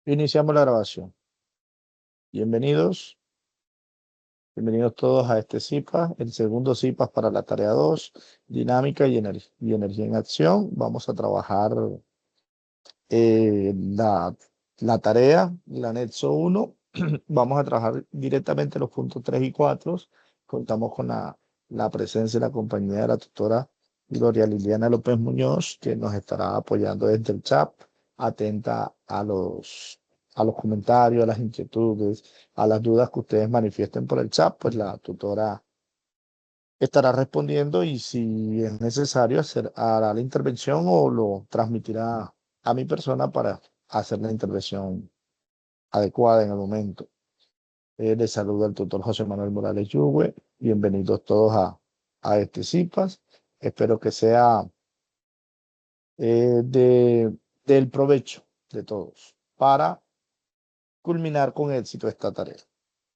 Iniciamos la grabación. Bienvenidos, bienvenidos todos a este CIPA, el segundo CIPA para la tarea 2, dinámica y energía en acción. Vamos a trabajar la tarea, el anexo 1. Vamos a trabajar directamente los puntos 3 y 4. Contamos con la presencia y la compañía de la tutora Gloria Liliana López Muñoz, que nos estará apoyando desde el chat, atenta a los comentarios, a las inquietudes, a las dudas que ustedes manifiesten por el chat, pues la tutora estará respondiendo y si es necesario hará la intervención o lo transmitirá a mi persona para hacer la intervención adecuada en el momento. Les saluda el tutor José Manuel Morales Yugüe. Bienvenidos todos a este CIPAS. Espero que sea del provecho de todos para culminar con éxito esta tarea.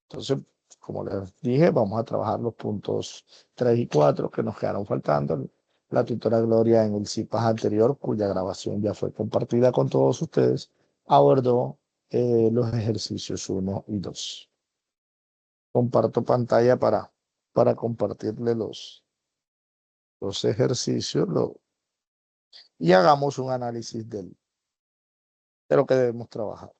Entonces, como les dije, vamos a trabajar los puntos 3 y 4 que nos quedaron faltando. La tutora Gloria en el CIPAS anterior, cuya grabación ya fue compartida con todos ustedes, abordó los ejercicios 1 y 2. Comparto pantalla para compartirle los ejercicios y hagamos un análisis de lo que debemos trabajar.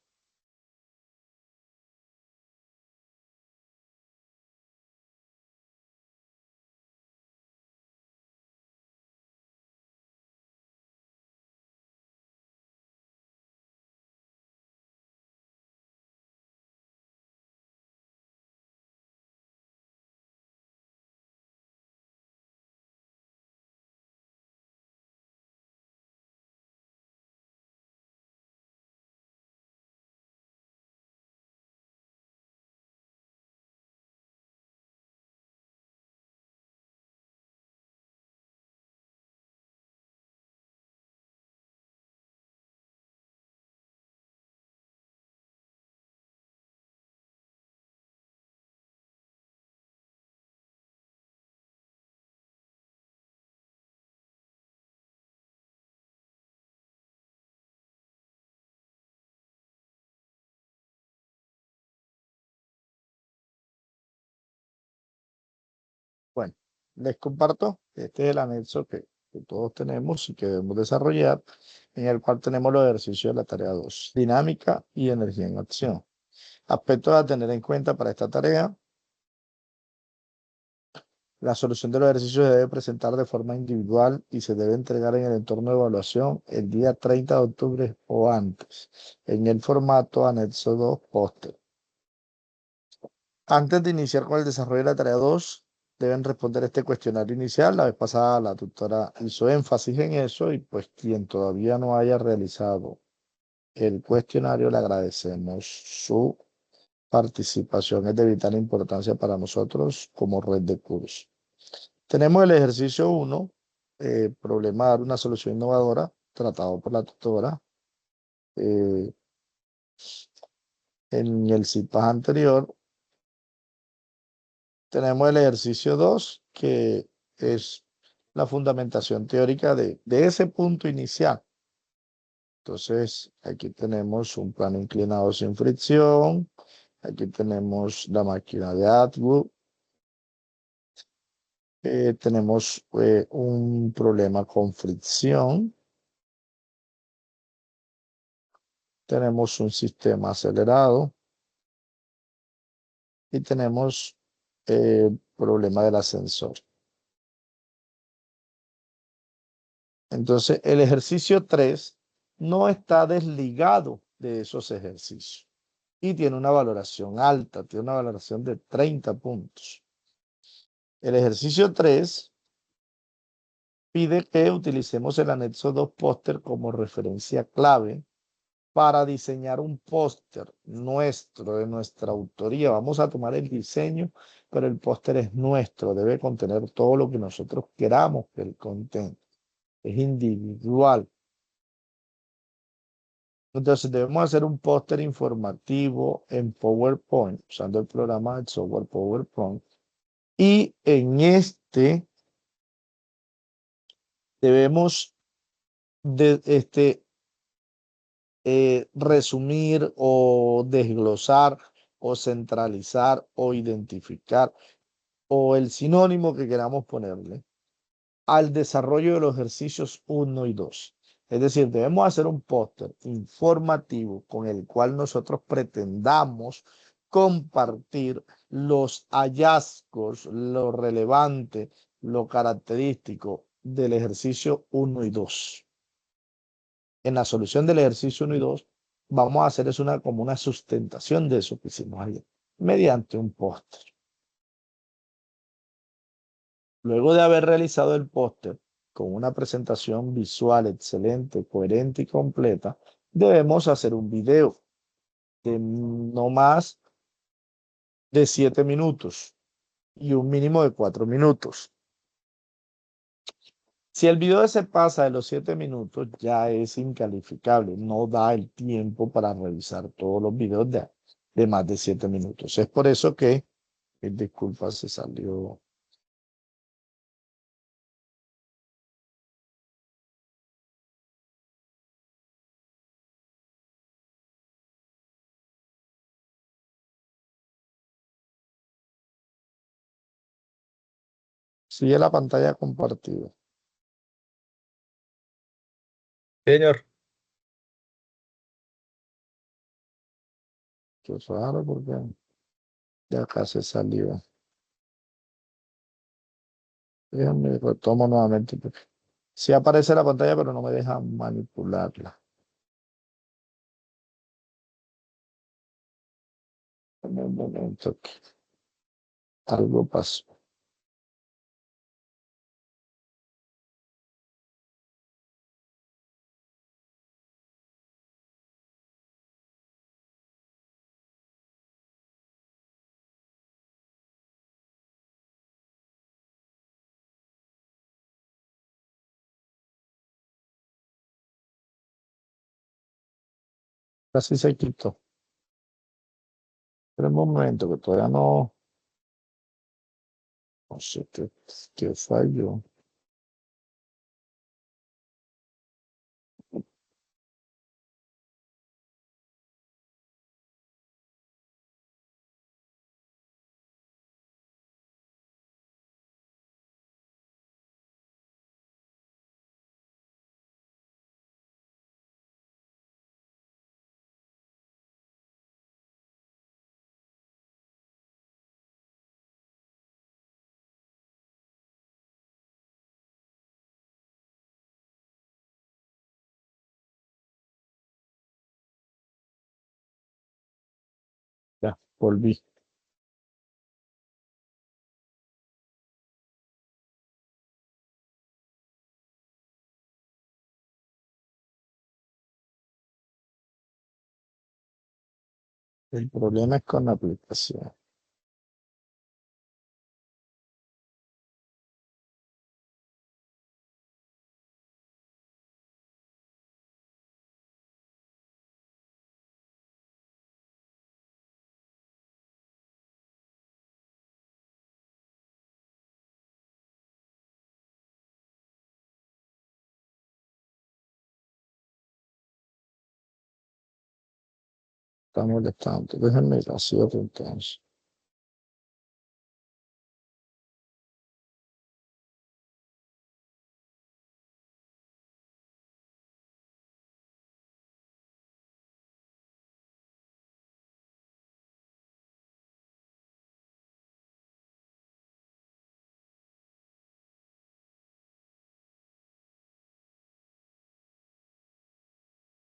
Bueno, les comparto. Este es el anexo que todos tenemos y que debemos desarrollar, en el cual tenemos los ejercicios de la tarea 2, dinámica y energía en acción. Aspectos a tener en cuenta para esta tarea: la solución de los ejercicios se debe presentar de forma individual y se debe entregar en el entorno de evaluación el día 30 de octubre o antes, en el formato anexo 2 póster. Antes de iniciar con el desarrollo de la tarea 2, deben responder este cuestionario inicial. La vez pasada la tutora hizo énfasis en eso y pues quien todavía no haya realizado el cuestionario, le agradecemos su participación. Es de vital importancia para nosotros como red de curso. Tenemos el ejercicio 1, problema de dar una solución innovadora, tratado por la tutora. En el CIPAS anterior tenemos el ejercicio 2, que es la fundamentación teórica de ese punto inicial. Entonces, aquí tenemos un plano inclinado sin fricción. Aquí tenemos la máquina de Atwood. Tenemos un problema con fricción. Tenemos un sistema acelerado. Y tenemos problema del ascensor. Entonces, el ejercicio 3 no está desligado de esos ejercicios y tiene una valoración alta, tiene una valoración de 30 puntos. El ejercicio 3 pide que utilicemos el anexo 2 póster como referencia clave para diseñar un póster nuestro, de nuestra autoría. Vamos a tomar el diseño, pero el póster es nuestro, debe contener todo lo que nosotros queramos que él contenga. Es individual. Entonces debemos hacer un póster informativo en PowerPoint, usando el programa del software PowerPoint. Y en este debemos resumir o desglosar o centralizar o identificar o el sinónimo que queramos ponerle al desarrollo de los ejercicios uno y 2. Es decir, debemos hacer un póster informativo con el cual nosotros pretendamos compartir los hallazgos, lo relevante, lo característico del ejercicio uno y 2. En la solución del ejercicio uno y 2 vamos a hacer es como una sustentación de eso que hicimos ayer, mediante un póster. Luego de haber realizado el póster con una presentación visual excelente, coherente y completa, debemos hacer un video de no más de 7 minutos y un mínimo de 4 minutos. Si el video se pasa de los 7 minutos, ya es incalificable. No da el tiempo para revisar todos los videos de más de 7 minutos. Es por eso que, disculpa, se salió. Sigue la pantalla compartida. Señor, Qué raro porque de acá se salió. Déjame retomo nuevamente. Sí aparece la pantalla, pero no me deja manipularla. En un momento que algo pasó. Casi se quitó. Pero un momento que todavía no sé qué falló. Ya, volví. El problema es con la aplicación. Está molestando. Déjenme la cierro entonces.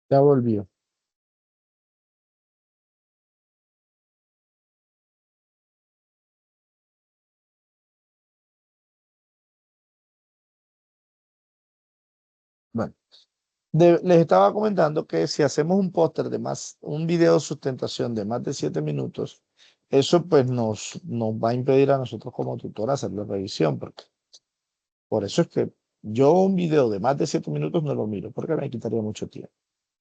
Ya volvió. Bueno, les estaba comentando que si hacemos un póster de más, un video de sustentación de más de 7 minutos, eso pues nos va a impedir a nosotros como tutor hacer la revisión, porque por eso es que yo un video de más de 7 minutos no lo miro, porque me quitaría mucho tiempo.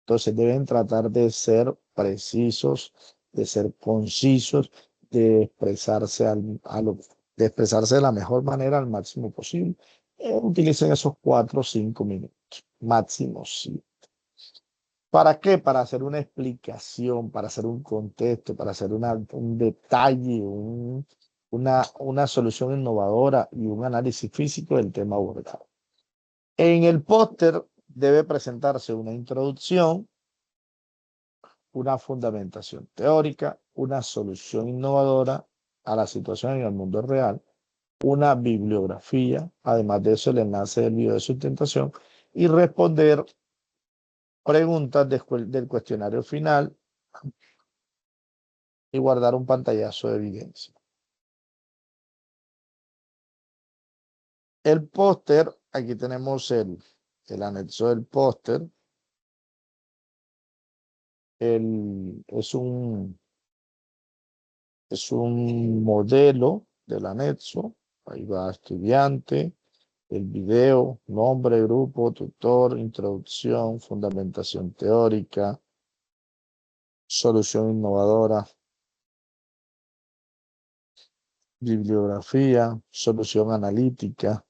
Entonces deben tratar de ser precisos, de ser concisos, de expresarse, de expresarse de la mejor manera al máximo posible. Utilicen esos 4 o 5 minutos, máximo, sí. ¿Para qué? Para hacer una explicación, para hacer un contexto, para hacer un detalle, una solución innovadora y un análisis físico del tema abordado. En el póster debe presentarse una introducción, una fundamentación teórica, una solución innovadora a la situación en el mundo real, una bibliografía, además de eso el enlace del video de sustentación y responder preguntas del cuestionario final y guardar un pantallazo de evidencia. El póster, aquí tenemos el anexo del póster. Es un modelo del anexo. Ahí va estudiante, el video, nombre, grupo, tutor, introducción, fundamentación teórica, solución innovadora, bibliografía, solución analítica.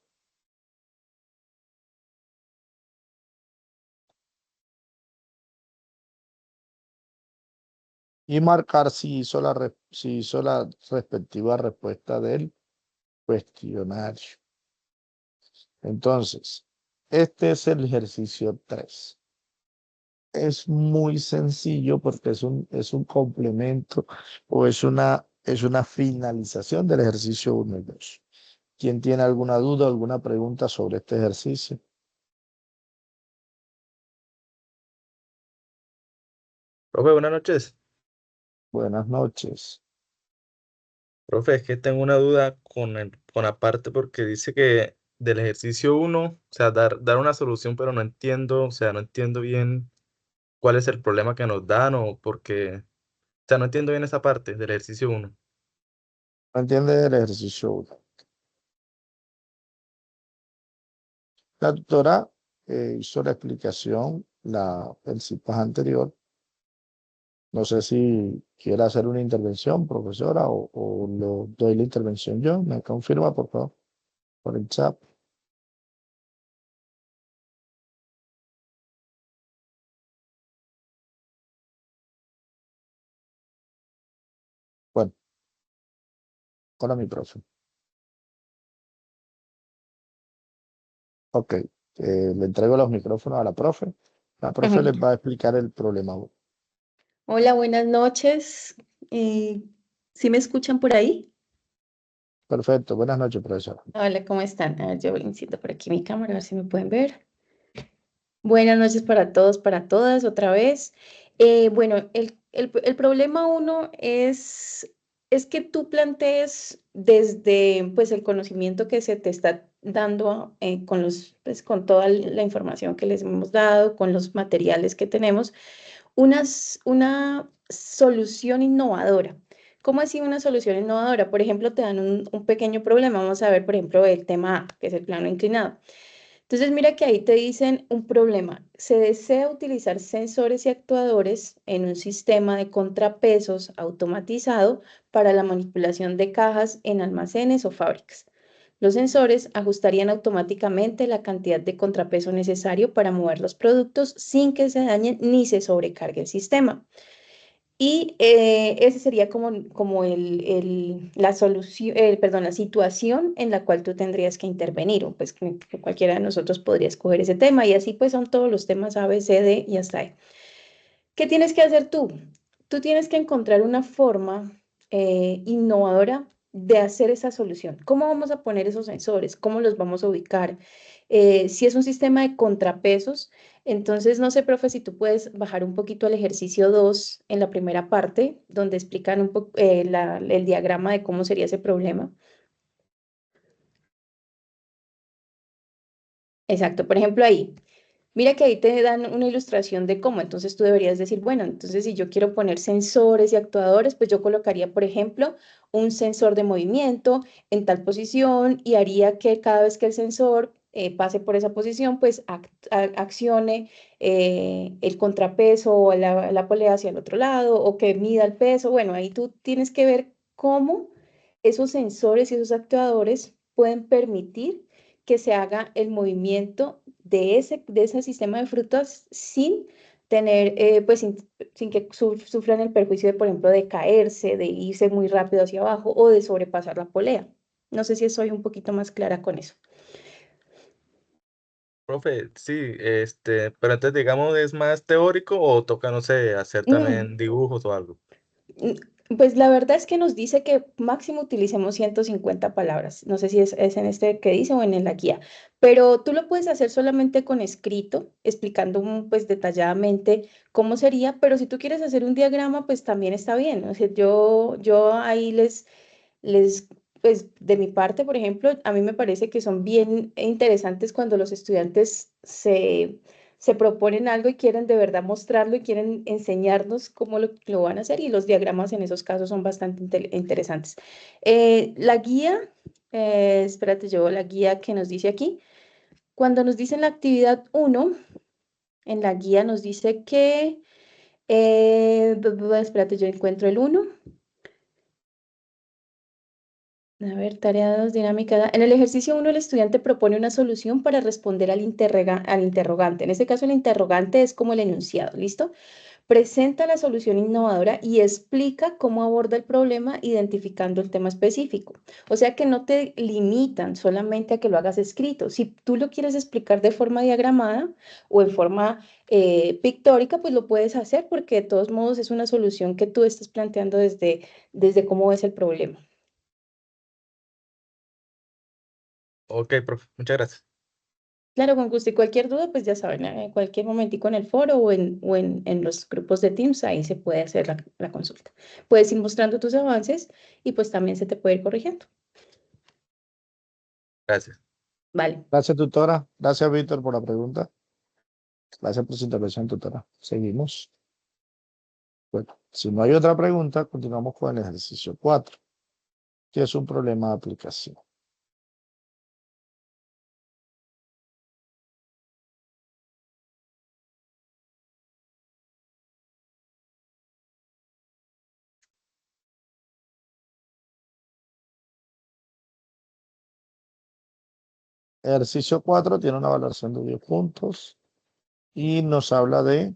Y marcar si hizo la respectiva respuesta del cuestionario. Entonces, este es el ejercicio 3. Es muy sencillo porque es un complemento o es una finalización del ejercicio 1 y 2. ¿Quién tiene alguna duda, alguna pregunta sobre este ejercicio? Profe, buenas noches. Buenas noches. Profe, es que tengo una duda con la parte porque dice que del ejercicio uno, o sea, dar una solución, pero no entiendo, o sea, no entiendo bien cuál es el problema que nos dan o porque, o sea, no entiendo bien esa parte del ejercicio uno. ¿No entiende el ejercicio 1? La tutora hizo la explicación, el CIPAS anterior. No sé si quiere hacer una intervención, profesora, o lo doy la intervención yo. Me confirma, por favor, por el chat. Bueno, hola, mi profe. Ok, le entrego los micrófonos a la profe. La profe les Ujú. va a explicar el problema. Hola, buenas noches. ¿Sí me escuchan por ahí? Perfecto, buenas noches, profesora. Hola, ¿cómo están? A ver, yo enciendo por aquí mi cámara, a ver si me pueden ver. Buenas noches para todos, para todas, otra vez. Bueno, el problema uno es que tú plantees desde pues, el conocimiento que se te está dando con toda la información que les hemos dado, con los materiales que tenemos una solución innovadora. ¿Cómo así una solución innovadora? Por ejemplo, te dan un pequeño problema. Vamos a ver, por ejemplo, el tema A, que es el plano inclinado. Entonces, mira que ahí te dicen un problema. Se desea utilizar sensores y actuadores en un sistema de contrapesos automatizado para la manipulación de cajas en almacenes o fábricas. Los sensores ajustarían automáticamente la cantidad de contrapeso necesario para mover los productos sin que se dañen ni se sobrecargue el sistema. Y ese sería como la solución, perdón, la situación en la cual tú tendrías que intervenir, o pues que cualquiera de nosotros podría escoger ese tema, y así pues son todos los temas A, B, C, D y hasta ahí. ¿Qué tienes que hacer tú? Tú tienes que encontrar una forma innovadora de hacer esa solución. ¿Cómo vamos a poner esos sensores? ¿Cómo los vamos a ubicar? Si es un sistema de contrapesos, entonces no sé, profe, si tú puedes bajar un poquito al ejercicio 2 en la primera parte, donde explican un poco el diagrama de cómo sería ese problema. Exacto, por ejemplo ahí. Mira que ahí te dan una ilustración de cómo, entonces tú deberías decir, bueno, entonces si yo quiero poner sensores y actuadores, pues yo colocaría, por ejemplo, un sensor de movimiento en tal posición y haría que cada vez que el sensor pase por esa posición, pues accione el contrapeso o la polea hacia el otro lado o que mida el peso. Bueno, ahí tú tienes que ver cómo esos sensores y esos actuadores pueden permitir que se haga el movimiento de ese sistema de frutas sin tener, pues sin que sufran el perjuicio de, por ejemplo, de caerse, de irse muy rápido hacia abajo o de sobrepasar la polea. No sé si soy un poquito más clara con eso. Profe, sí, pero entonces digamos, ¿es más teórico o toca, no sé, hacer Mm, también dibujos o algo? Pues la verdad es que nos dice que máximo utilicemos 150 palabras. No sé si es en este que dice o en la guía, pero tú lo puedes hacer solamente con escrito, explicando pues detalladamente cómo sería, pero si tú quieres hacer un diagrama, pues también está bien. O sea, yo ahí les, pues de mi parte, por ejemplo, a mí me parece que son bien interesantes cuando los estudiantes se proponen algo y quieren de verdad mostrarlo y quieren enseñarnos cómo lo van a hacer y los diagramas en esos casos son bastante interesantes. La guía, espérate, yo la guía que nos dice aquí, cuando nos dice en la actividad 1, en la guía nos dice que, espérate, yo encuentro el 1. A ver, tarea 2, dinámica. En el ejercicio 1, el estudiante propone una solución para responder al interrogante. En este caso, el interrogante es como el enunciado, ¿listo? Presenta la solución innovadora y explica cómo aborda el problema identificando el tema específico. O sea que no te limitan solamente a que lo hagas escrito. Si tú lo quieres explicar de forma diagramada o en forma pictórica, pues lo puedes hacer porque de todos modos es una solución que tú estás planteando desde cómo ves el problema. Ok, profe, muchas gracias. Claro, con gusto. Y cualquier duda, pues ya saben, en cualquier momentico en el foro o en los grupos de Teams, ahí se puede hacer la consulta. Puedes ir mostrando tus avances y pues también se te puede ir corrigiendo. Gracias. Vale. Gracias, tutora. Gracias, Víctor, por la pregunta. Gracias por su intervención, tutora. Seguimos. Bueno, si no hay otra pregunta, continuamos con el ejercicio 4, que es un problema de aplicación. Ejercicio 4 tiene una evaluación de 10 puntos y nos habla de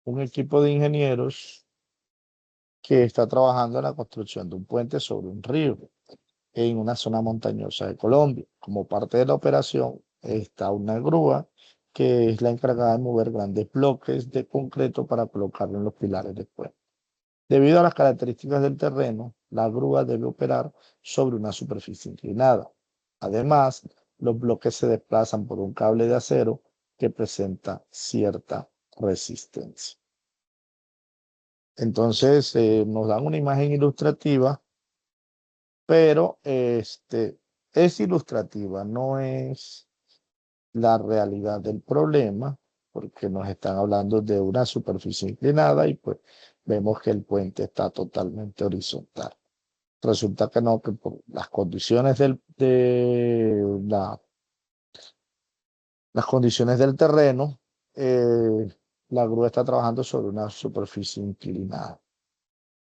un equipo de ingenieros que está trabajando en la construcción de un puente sobre un río en una zona montañosa de Colombia. Como parte de la operación está una grúa que es la encargada de mover grandes bloques de concreto para colocarlo en los pilares del puente. Debido a las características del terreno, la grúa debe operar sobre una superficie inclinada. Además, los bloques se desplazan por un cable de acero que presenta cierta resistencia. Entonces, nos dan una imagen ilustrativa, pero es ilustrativa, no es la realidad del problema, porque nos están hablando de una superficie inclinada y pues vemos que el puente está totalmente horizontal. Resulta que no, que por las condiciones las condiciones del terreno, eh, la grúa está trabajando sobre una superficie inclinada.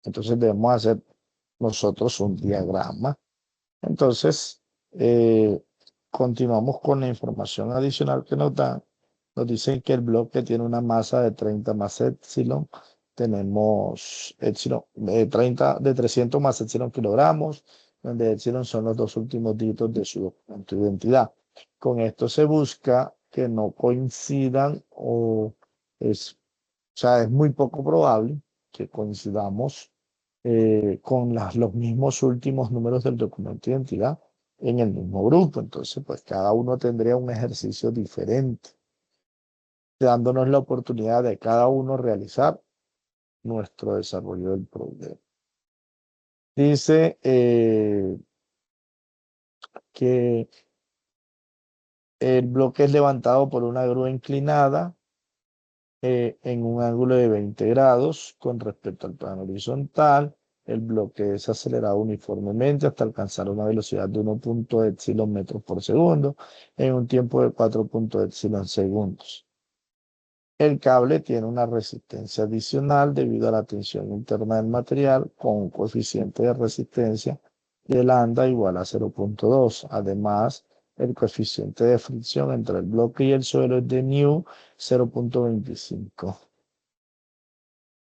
Entonces debemos hacer nosotros un diagrama. Entonces, continuamos con la información adicional que nos dan. Nos dicen que el bloque tiene una masa de 30 más epsilon. Tenemos epsilon, 30 de 300 más epsilon kilogramos, donde epsilon son los dos últimos dígitos de su documento de identidad. Con esto se busca que no coincidan o sea, es muy poco probable que coincidamos con los mismos últimos números del documento de identidad en el mismo grupo. Entonces, pues cada uno tendría un ejercicio diferente, dándonos la oportunidad de cada uno realizar nuestro desarrollo del problema. Dice que el bloque es levantado por una grúa inclinada en un ángulo de 20 grados con respecto al plano horizontal. El bloque es acelerado uniformemente hasta alcanzar una velocidad de 1.epsilon metros por segundo en un tiempo de 4.epsilon segundos. El cable tiene una resistencia adicional debido a la tensión interna del material con un coeficiente de resistencia de lambda igual a 0.2. Además, el coeficiente de fricción entre el bloque y el suelo es de μ 0.25.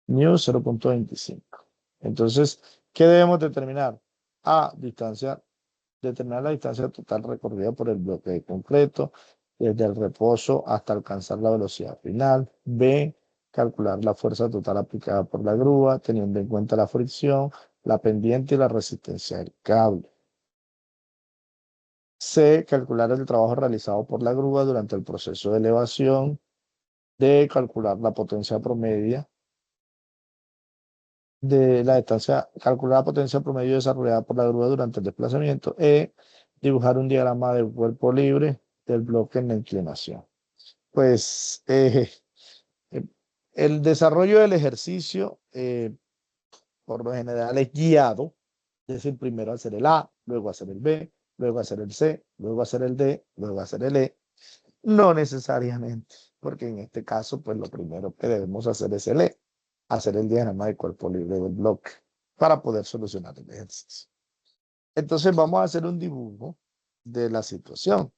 μ 0.25. Entonces, ¿qué debemos determinar? Determinar la distancia total recorrida por el bloque de concreto desde el reposo hasta alcanzar la velocidad final. B, calcular la fuerza total aplicada por la grúa, teniendo en cuenta la fricción, la pendiente y la resistencia del cable. C, calcular el trabajo realizado por la grúa durante el proceso de elevación. D, calcular la potencia promedio calcular la potencia promedio desarrollada por la grúa durante el desplazamiento. E, dibujar un diagrama del cuerpo libre del bloque en la inclinación. Pues el desarrollo del ejercicio por lo general es guiado, es decir, primero hacer el A, luego hacer el B, luego hacer el C, luego hacer el D, luego hacer el E. No necesariamente, porque en este caso, pues lo primero que debemos hacer es el E, hacer el diagrama de cuerpo libre del bloque para poder solucionar el ejercicio. Entonces vamos a hacer un dibujo de la situación.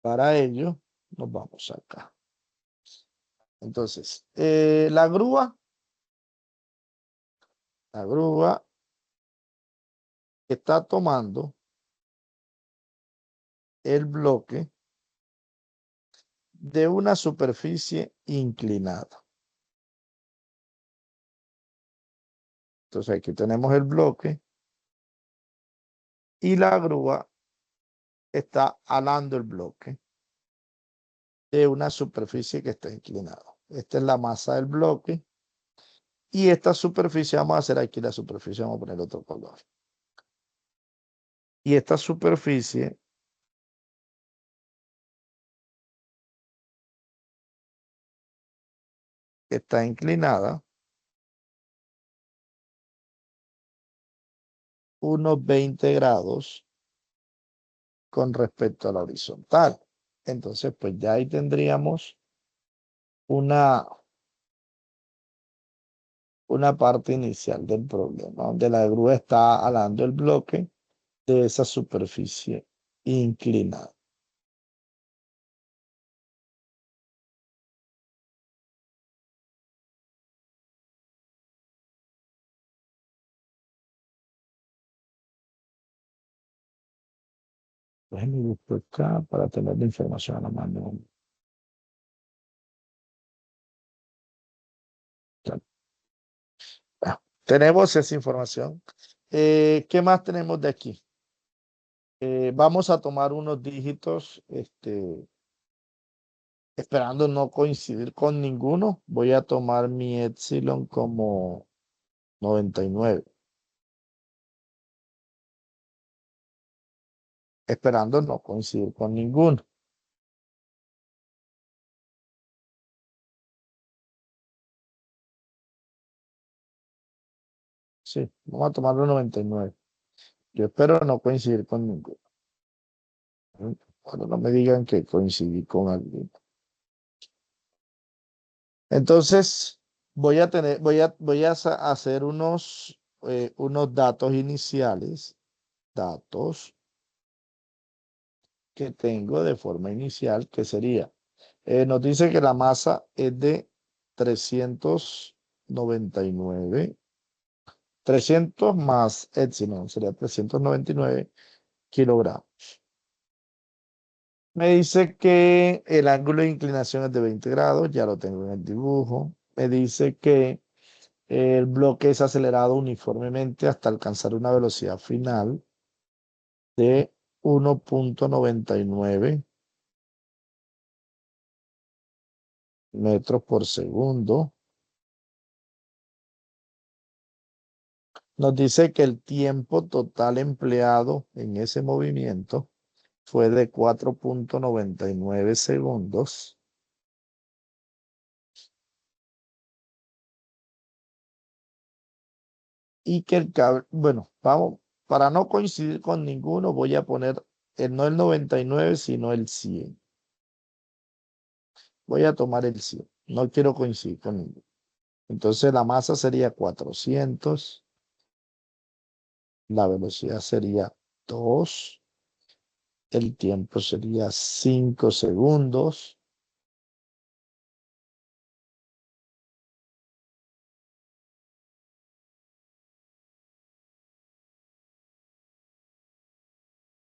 Para ello, nos vamos acá. Entonces, la grúa está tomando el bloque de una superficie inclinada. Entonces aquí tenemos el bloque y la grúa está alando el bloque de una superficie que está inclinada. Esta es la masa del bloque y esta superficie, vamos a hacer aquí la superficie, vamos a poner otro color. Y esta superficie está inclinada unos 20 grados con respecto a la horizontal. Entonces, pues ya ahí tendríamos una parte inicial del problema, donde la grúa está alando el bloque de esa superficie inclinada. Déjenme buscar acá para tener la información a la mano. Tenemos esa información. ¿Qué más tenemos de aquí? Vamos a tomar unos dígitos, esperando no coincidir con ninguno. Voy a tomar mi epsilon como 99. Esperando no coincidir con ninguno. Sí, vamos a tomarlo 99. Yo espero no coincidir con ninguno. Cuando no me digan que coincidí con alguien. Entonces, voy a hacer unos datos iniciales. Datos que tengo de forma inicial, que sería, nos dice que la masa es de 399. 300 más epsilon, sería 399 kilogramos. Me dice que el ángulo de inclinación es de 20 grados, ya lo tengo en el dibujo. Me dice que el bloque es acelerado uniformemente hasta alcanzar una velocidad final de 1.99 metros por segundo. Nos dice que el tiempo total empleado en ese movimiento fue de 4.99 segundos. Y que el cable, bueno, vamos, para no coincidir con ninguno, voy a poner no el 99, sino el 100. Voy a tomar el 100. No quiero coincidir con ninguno. Entonces la masa sería 400. La velocidad sería 2. El tiempo sería 5 segundos.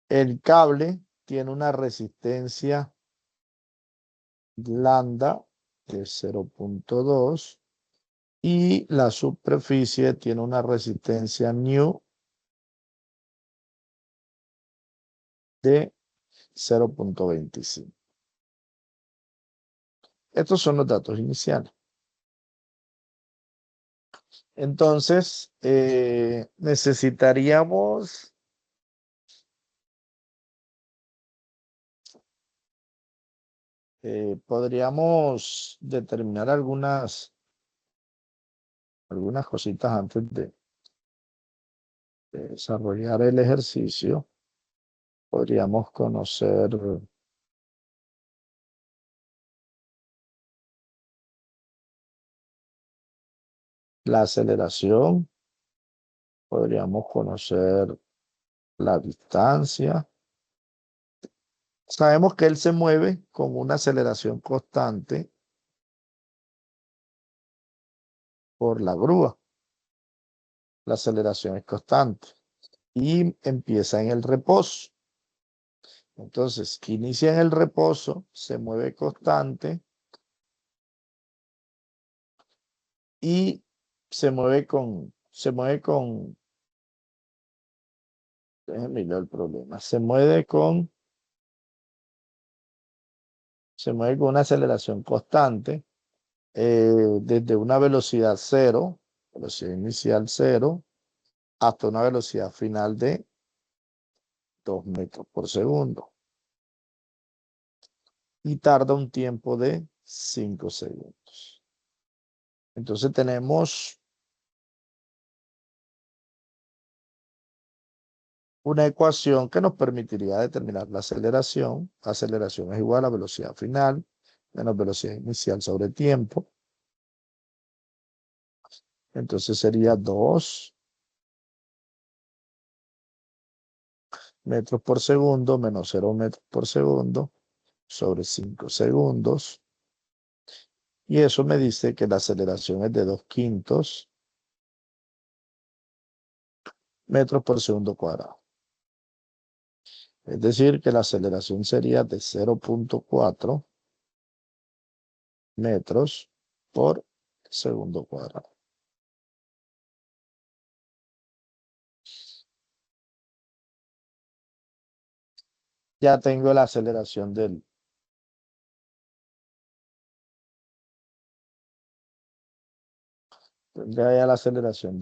El cable tiene una resistencia lambda de 0.2 y la superficie tiene una resistencia nu de 0.25. Estos son los datos iniciales. Entonces, necesitaríamos podríamos determinar algunas cositas antes de desarrollar el ejercicio. Podríamos conocer la aceleración, podríamos conocer la distancia. Sabemos que él se mueve con una aceleración constante por la grúa. La aceleración es constante y empieza en el reposo. Entonces, inicia en el reposo, se mueve constante y se mueve con, déjenme ver el problema, se mueve con una aceleración constante desde una velocidad cero, velocidad inicial cero, hasta una velocidad final de 2 metros por segundo. Y tarda un tiempo de 5 segundos. Entonces tenemos una ecuación que nos permitiría determinar la aceleración. La aceleración es igual a velocidad final menos velocidad inicial sobre tiempo. Entonces sería 2 metros por segundo menos 0 metros por segundo sobre 5 segundos. Y eso me dice que la aceleración es de 2/5 metros por segundo cuadrado. Es decir, que la aceleración sería de 0.4 metros por segundo cuadrado. Ya tengo la aceleración tendría ya la aceleración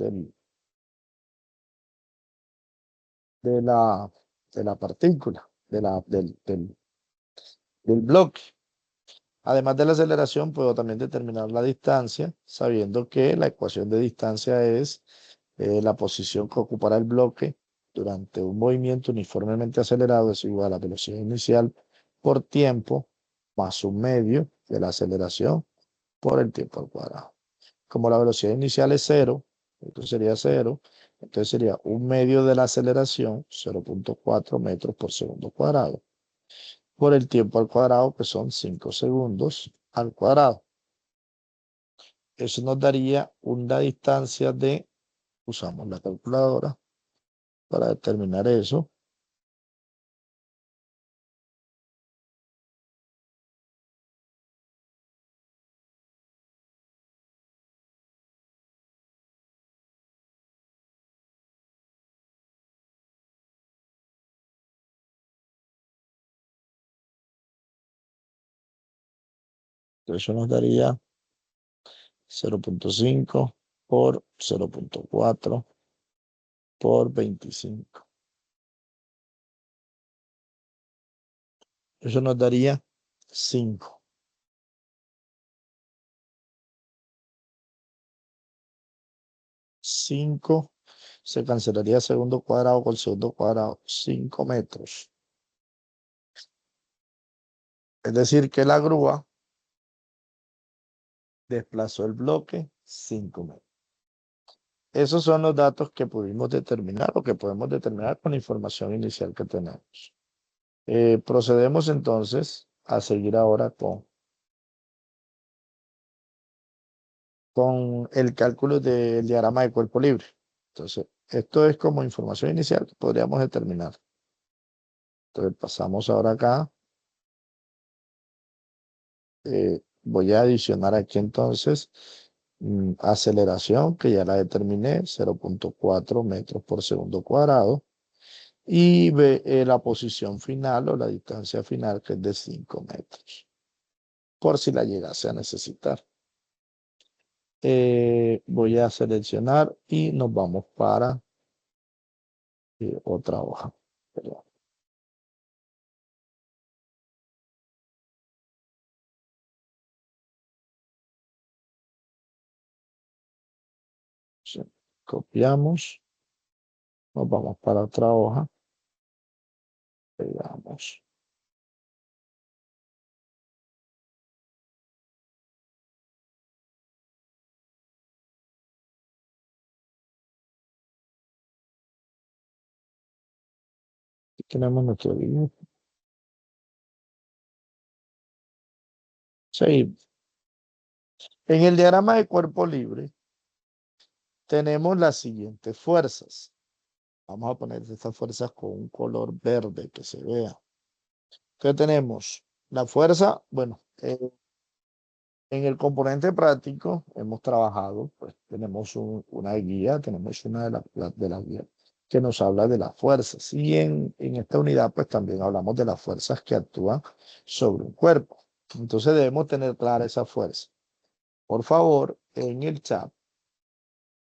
de la partícula, del bloque. Además de la aceleración, puedo también determinar la distancia, sabiendo que la ecuación de distancia es la posición que ocupará el bloque durante un movimiento uniformemente acelerado es igual a la velocidad inicial por tiempo más un medio de la aceleración por el tiempo al cuadrado. Como la velocidad inicial es cero, esto sería cero, entonces sería un medio de la aceleración, 0.4 metros por segundo cuadrado, por el tiempo al cuadrado, que son 5 segundos al cuadrado. Eso nos daría una distancia de, usamos la calculadora para determinar eso. Eso nos daría 0.5 por 0.4 por 25. Eso nos daría 5. 5 se cancelaría segundo cuadrado con segundo cuadrado, 5 metros. Es decir, que la grúa desplazó el bloque 5 metros. Esos son los datos que pudimos determinar o que podemos determinar con la información inicial que tenemos. Procedemos entonces a seguir ahora con el cálculo del diagrama de cuerpo libre. Entonces, esto es como información inicial que podríamos determinar. Entonces, pasamos ahora acá. Voy a adicionar aquí entonces aceleración, que ya la determiné, 0.4 metros por segundo cuadrado. Y la posición final o la distancia final, que es de 5 metros, por si la llegase a necesitar. Voy a seleccionar y nos vamos para otra hoja. Perdón. Sí. Copiamos, nos vamos para otra hoja, pegamos. Aquí tenemos nuestro dibujo. Seguimos. En el diagrama de cuerpo libre tenemos las siguientes fuerzas. Vamos a poner estas fuerzas con un color verde que se vea. ¿Qué tenemos? La fuerza, bueno, en el componente práctico hemos trabajado, pues tenemos una guía, tenemos una de las guías que nos habla de las fuerzas. Y en esta unidad, pues también hablamos de las fuerzas que actúan sobre un cuerpo. Entonces debemos tener clara esa fuerza. Por favor, en el chat,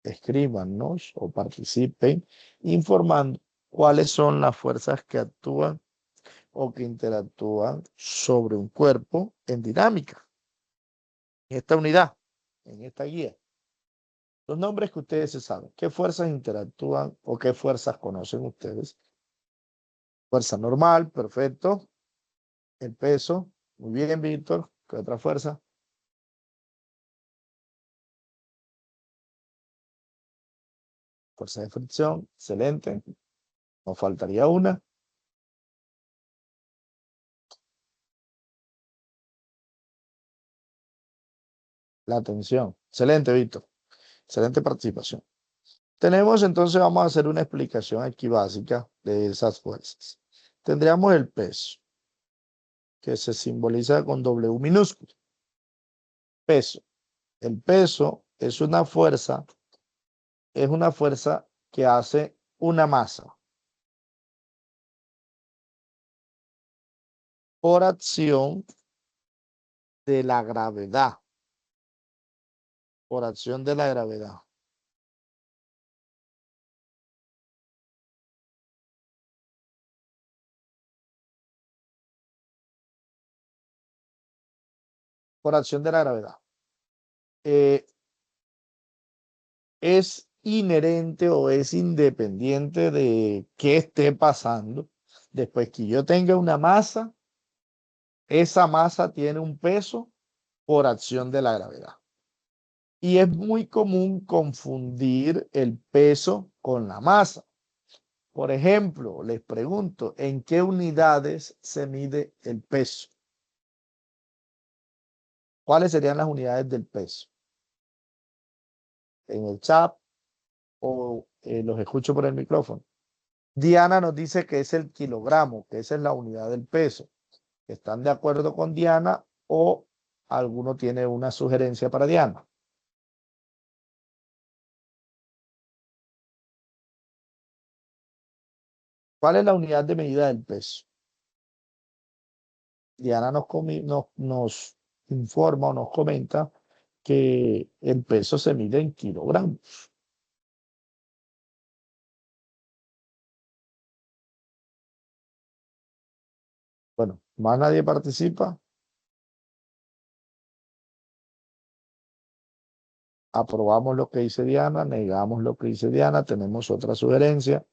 escríbanos o participen informando cuáles son las fuerzas que actúan o que interactúan sobre un cuerpo en dinámica. En esta unidad, en esta guía. Los nombres que ustedes se saben. ¿Qué fuerzas interactúan o qué fuerzas conocen ustedes? Fuerza normal, perfecto. El peso, muy bien, Víctor. ¿Qué otra fuerza? Fuerza de fricción, excelente. Nos faltaría una. La tensión. Excelente, Víctor. Excelente participación. Tenemos entonces, vamos a hacer una explicación aquí básica de esas fuerzas. Tendríamos el peso, que se simboliza con W minúsculo. Peso. El peso es una fuerza que hace una masa por acción de la gravedad. Por acción de la gravedad. Por acción de la gravedad. Es inherente o es independiente de qué esté pasando. Después que yo tenga una masa, esa masa tiene un peso por acción de la gravedad. Y es muy común confundir el peso con la masa. Por ejemplo, les pregunto, ¿en qué unidades se mide el peso? ¿Cuáles serían las unidades del peso? En el chat o los escucho por el micrófono. Diana nos dice que es el kilogramo, que esa es la unidad del peso. ¿Están de acuerdo con Diana o alguno tiene una sugerencia para Diana? ¿Cuál es la unidad de medida del peso? Diana nos informa o nos comenta que el peso se mide en kilogramos. Bueno, más nadie participa. Aprobamos lo que dice Diana, negamos lo que dice Diana, tenemos otra sugerencia.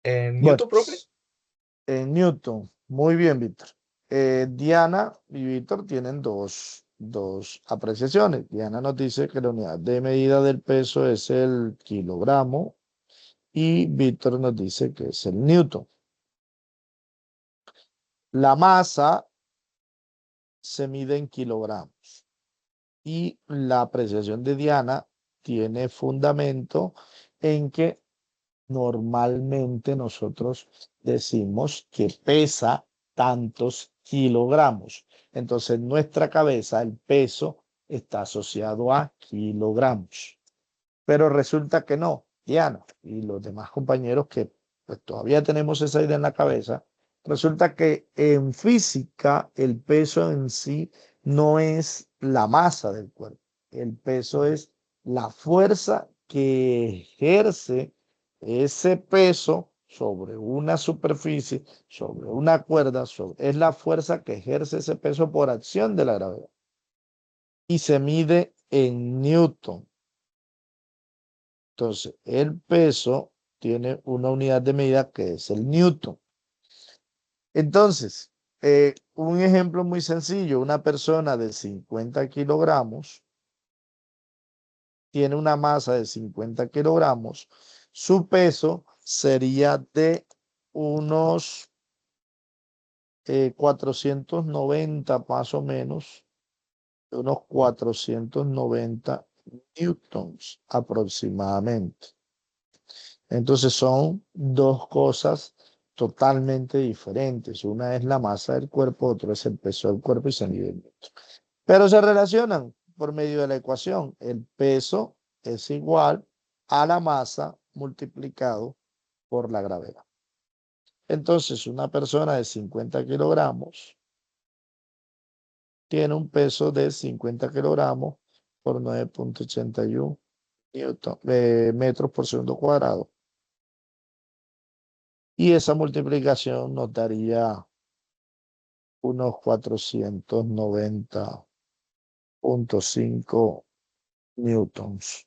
¿En Bueno, Newton, profe? en Newton, muy bien, Víctor. Diana y Víctor tienen dos apreciaciones. Diana nos dice que la unidad de medida del peso es el kilogramo y Víctor nos dice que es el Newton. La masa se mide en kilogramos y la apreciación de Diana tiene fundamento en que normalmente nosotros decimos que pesa tantos kilogramos. Entonces, en nuestra cabeza el peso está asociado a kilogramos. Pero resulta que no, Diana y los demás compañeros que pues, todavía tenemos esa idea en la cabeza, resulta que en física el peso en sí no es la masa del cuerpo, el peso es la fuerza que ejerce ese peso sobre una superficie, sobre una cuerda, es la fuerza que ejerce ese peso por acción de la gravedad y se mide en newton. Entonces, el peso tiene una unidad de medida que es el newton. Entonces, un ejemplo muy sencillo, una persona de 50 kilogramos tiene una masa de 50 kilogramos, su peso sería de unos 490 más o menos, unos 490 newtons aproximadamente. Entonces son dos cosas totalmente diferentes. Una es la masa del cuerpo, otro es el peso del cuerpo y se mide en metros. Pero se relacionan por medio de la ecuación. El peso es igual a la masa multiplicado por la gravedad. Entonces, una persona de 50 kilogramos tiene un peso de 50 kilogramos por 9.81 metros por segundo cuadrado. Y esa multiplicación nos daría unos 490.5 newtons.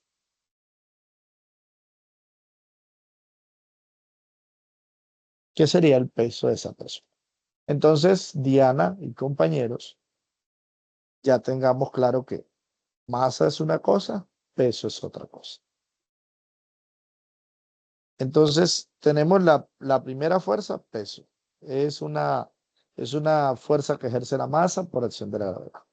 ¿Qué sería el peso de esa persona? Entonces, Diana y compañeros, ya tengamos claro que masa es una cosa, peso es otra cosa. Entonces, tenemos la primera fuerza, peso. Es una fuerza que ejerce la masa por acción de la gravedad.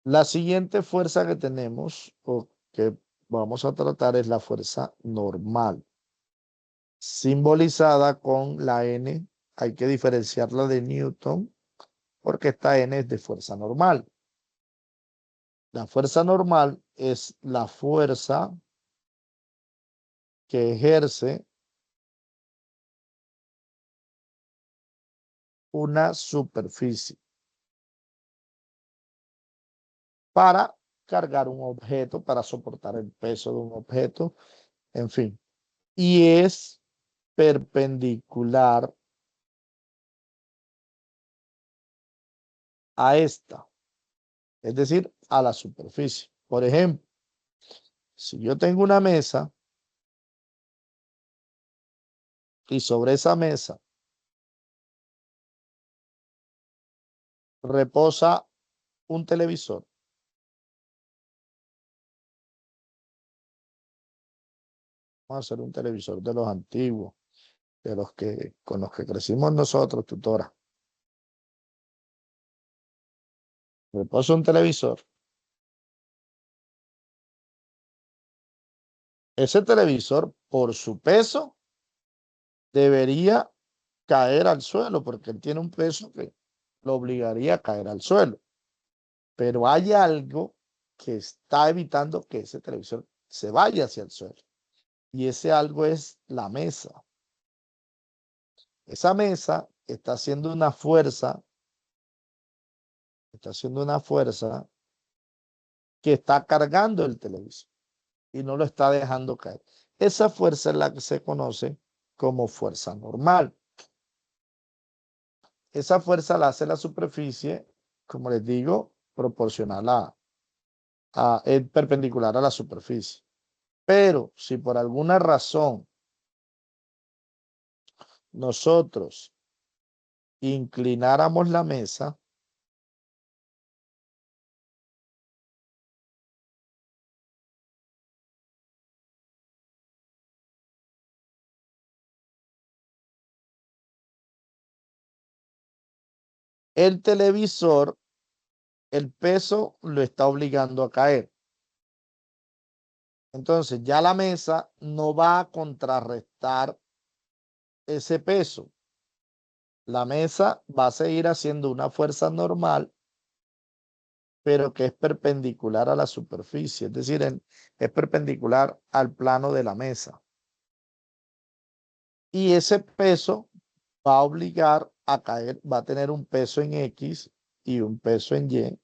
La siguiente fuerza que tenemos o que vamos a tratar es la fuerza normal, simbolizada con la N. Hay que diferenciarla de Newton porque esta N es de fuerza normal. La fuerza normal es la fuerza que ejerce una superficie para cargar un objeto, para soportar el peso de un objeto, en fin. Y es perpendicular a esta, es decir, a la superficie. Por ejemplo, si yo tengo una mesa y sobre esa mesa reposa un televisor, vamos a hacer un televisor de los antiguos, de los que con los que crecimos nosotros, tutora. Reposa un televisor. Ese televisor, por su peso, debería caer al suelo, porque él tiene un peso que lo obligaría a caer al suelo. Pero hay algo que está evitando que ese televisor se vaya hacia el suelo. Y ese algo es la mesa. Esa mesa está haciendo una fuerza que está cargando el televisor y no lo está dejando caer. Esa fuerza es la que se conoce como fuerza normal. Esa fuerza la hace la superficie, como les digo, proporcional es perpendicular a la superficie. Pero si por alguna razón nosotros inclináramos la mesa, el televisor, el peso lo está obligando a caer. Entonces ya la mesa no va a contrarrestar ese peso. La mesa va a seguir haciendo una fuerza normal, pero que es perpendicular a la superficie, es decir, es perpendicular al plano de la mesa. Y ese peso va a obligar a caer, va a tener un peso en X y un peso en Y.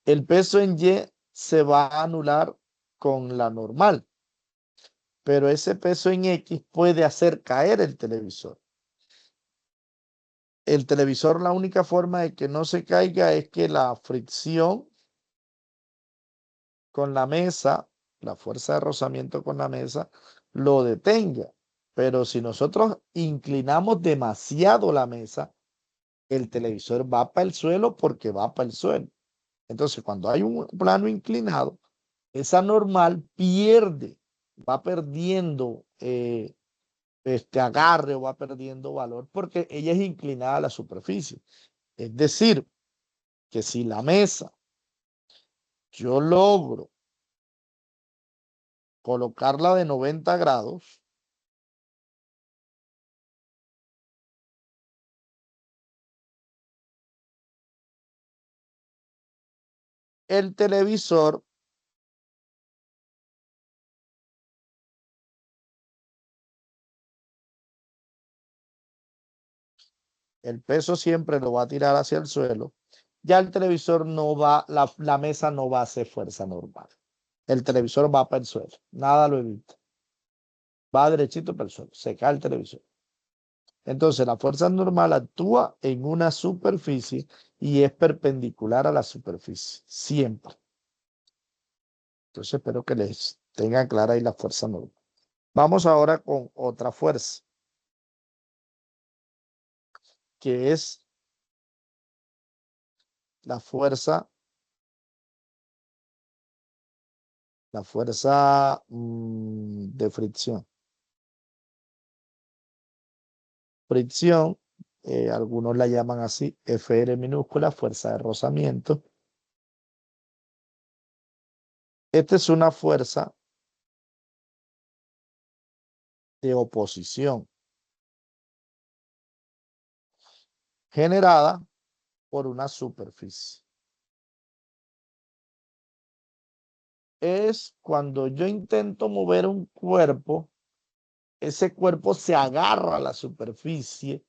El peso en Y se va a anular con la normal, pero ese peso en X puede hacer caer el televisor. El televisor, la única forma de que no se caiga es que la fricción con la mesa, la fuerza de rozamiento con la mesa, lo detenga. Pero si nosotros inclinamos demasiado la mesa, el televisor va para el suelo porque va para el suelo. Entonces, cuando hay un plano inclinado, esa normal pierde, va perdiendo este agarre o va perdiendo valor porque ella es inclinada a la superficie. Es decir, que si la mesa yo logro colocarla de 90 grados, el televisor el peso siempre lo va a tirar hacia el suelo, ya el televisor no va, la mesa no va a hacer fuerza normal. El televisor va para el suelo, nada lo evita. Va derechito para el suelo, se cae el televisor. Entonces la fuerza normal actúa en una superficie y es perpendicular a la superficie, siempre. Entonces espero que les tengan clara ahí la fuerza normal. Vamos ahora con otra fuerza, que es la fuerza de fricción. Fricción, algunos la llaman así, Fr minúscula, fuerza de rozamiento. Esta es una fuerza de oposición generada por una superficie. Es cuando yo intento mover un cuerpo, ese cuerpo se agarra a la superficie,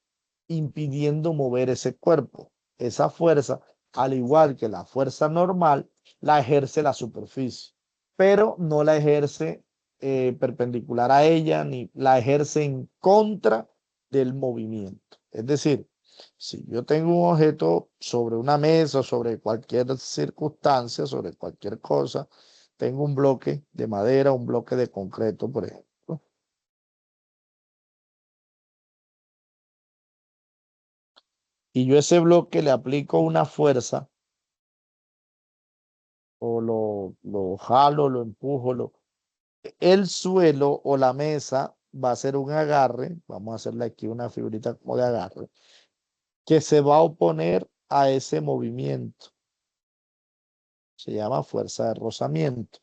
impidiendo mover ese cuerpo. Esa fuerza, al igual que la fuerza normal, la ejerce la superficie, pero no la ejerce perpendicular a ella, ni la ejerce en contra del movimiento. Es decir, si yo tengo un objeto sobre una mesa, sobre cualquier circunstancia, sobre cualquier cosa, tengo un bloque de madera, un bloque de concreto, por ejemplo, y yo a ese bloque le aplico una fuerza, o lo jalo, lo empujo, el suelo o la mesa va a ser un agarre, vamos a hacerle aquí una figurita como de agarre, que se va a oponer a ese movimiento. Se llama fuerza de rozamiento.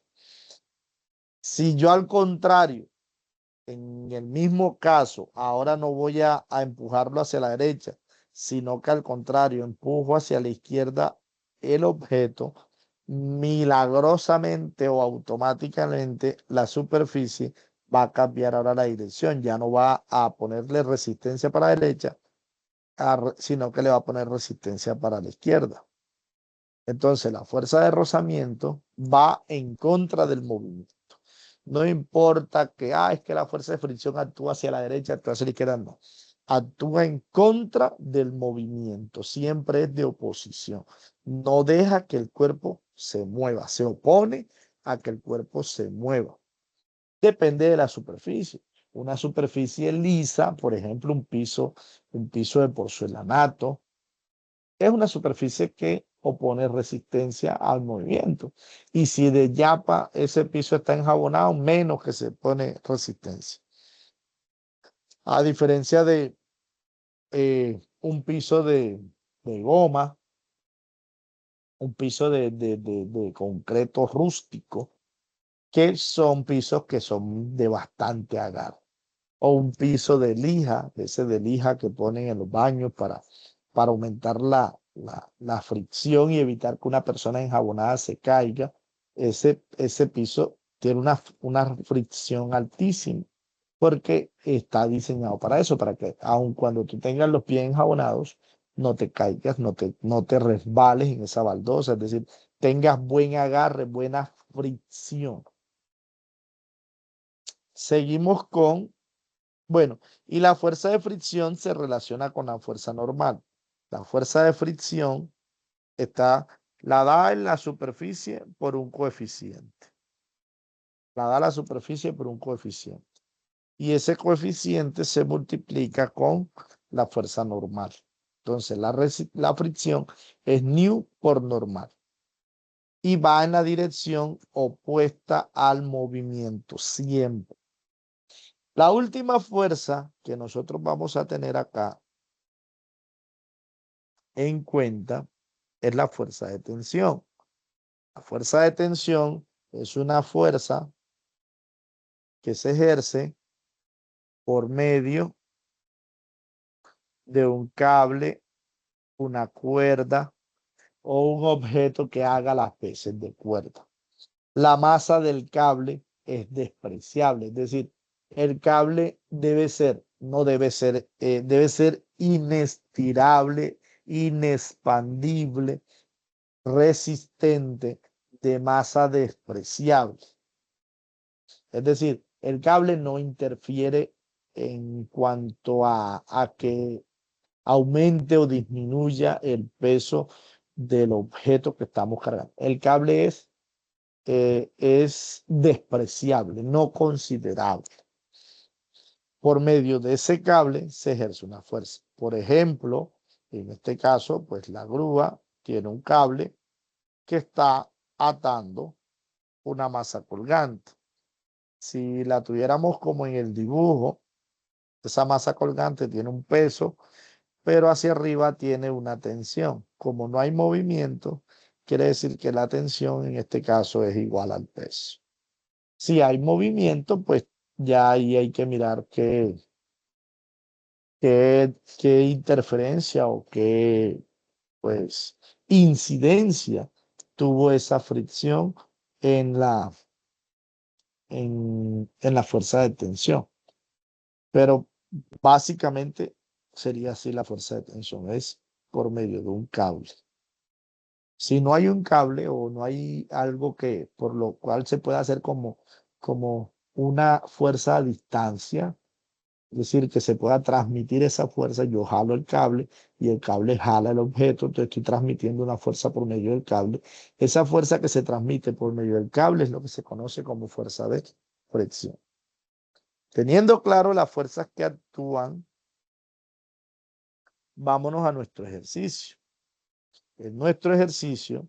Si yo al contrario, en el mismo caso, ahora no voy a empujarlo hacia la derecha, sino que al contrario, empujo hacia la izquierda el objeto, milagrosamente o automáticamente la superficie va a cambiar ahora la dirección, ya no va a ponerle resistencia para la derecha, sino que le va a poner resistencia para la izquierda. Entonces la fuerza de rozamiento va en contra del movimiento. No importa que, es que la fuerza de fricción actúa hacia la derecha, actúa hacia la izquierda, no. Actúa en contra del movimiento, siempre es de oposición. No deja que el cuerpo se mueva, se opone a que el cuerpo se mueva. Depende de la superficie. Una superficie lisa, por ejemplo, un piso de porcelanato, es una superficie que opone resistencia al movimiento. Y si de yapa ese piso está enjabonado, menos que se pone resistencia. A diferencia de un piso de goma, un piso de concreto rústico, que son pisos que son de bastante agarre. O un piso de lija, ese de lija que ponen en los baños para aumentar la fricción y evitar que una persona enjabonada se caiga. Ese piso tiene una fricción altísima porque está diseñado para eso, para que aun cuando tú tengas los pies enjabonados, no te caigas, no te resbales en esa baldosa, es decir, tengas buen agarre, buena fricción. Seguimos con, bueno, y la fuerza de fricción se relaciona con la fuerza normal. La fuerza de fricción la da en la superficie por un coeficiente. La da la superficie por un coeficiente. Y ese coeficiente se multiplica con la fuerza normal. Entonces, la fricción es nu por normal. Y va en la dirección opuesta al movimiento, siempre. La última fuerza que nosotros vamos a tener acá en cuenta es la fuerza de tensión. La fuerza de tensión es una fuerza que se ejerce por medio de un cable, una cuerda o un objeto que haga las veces de cuerda. La masa del cable es despreciable, es decir, el cable debe ser inestirable, inexpandible, resistente, de masa despreciable. Es decir, el cable no interfiere en cuanto a que aumente o disminuya el peso del objeto que estamos cargando. El cable es despreciable, no considerable. Por medio de ese cable se ejerce una fuerza. Por ejemplo, en este caso, pues la grúa tiene un cable que está atando una masa colgante. Si la tuviéramos como en el dibujo, esa masa colgante tiene un peso, pero hacia arriba tiene una tensión. Como no hay movimiento, quiere decir que la tensión en este caso es igual al peso. Si hay movimiento, pues ya ahí hay que mirar qué interferencia o qué, pues, incidencia tuvo esa fricción en la fuerza de tensión. Pero básicamente sería así la fuerza de tensión, es por medio de un cable. Si no hay un cable o no hay algo que por lo cual se pueda hacer como una fuerza a distancia, es decir, que se pueda transmitir esa fuerza, yo jalo el cable y el cable jala el objeto, entonces estoy transmitiendo una fuerza por medio del cable. Esa fuerza que se transmite por medio del cable es lo que se conoce como fuerza de fricción. Teniendo claro las fuerzas que actúan, vámonos a nuestro ejercicio. En nuestro ejercicio,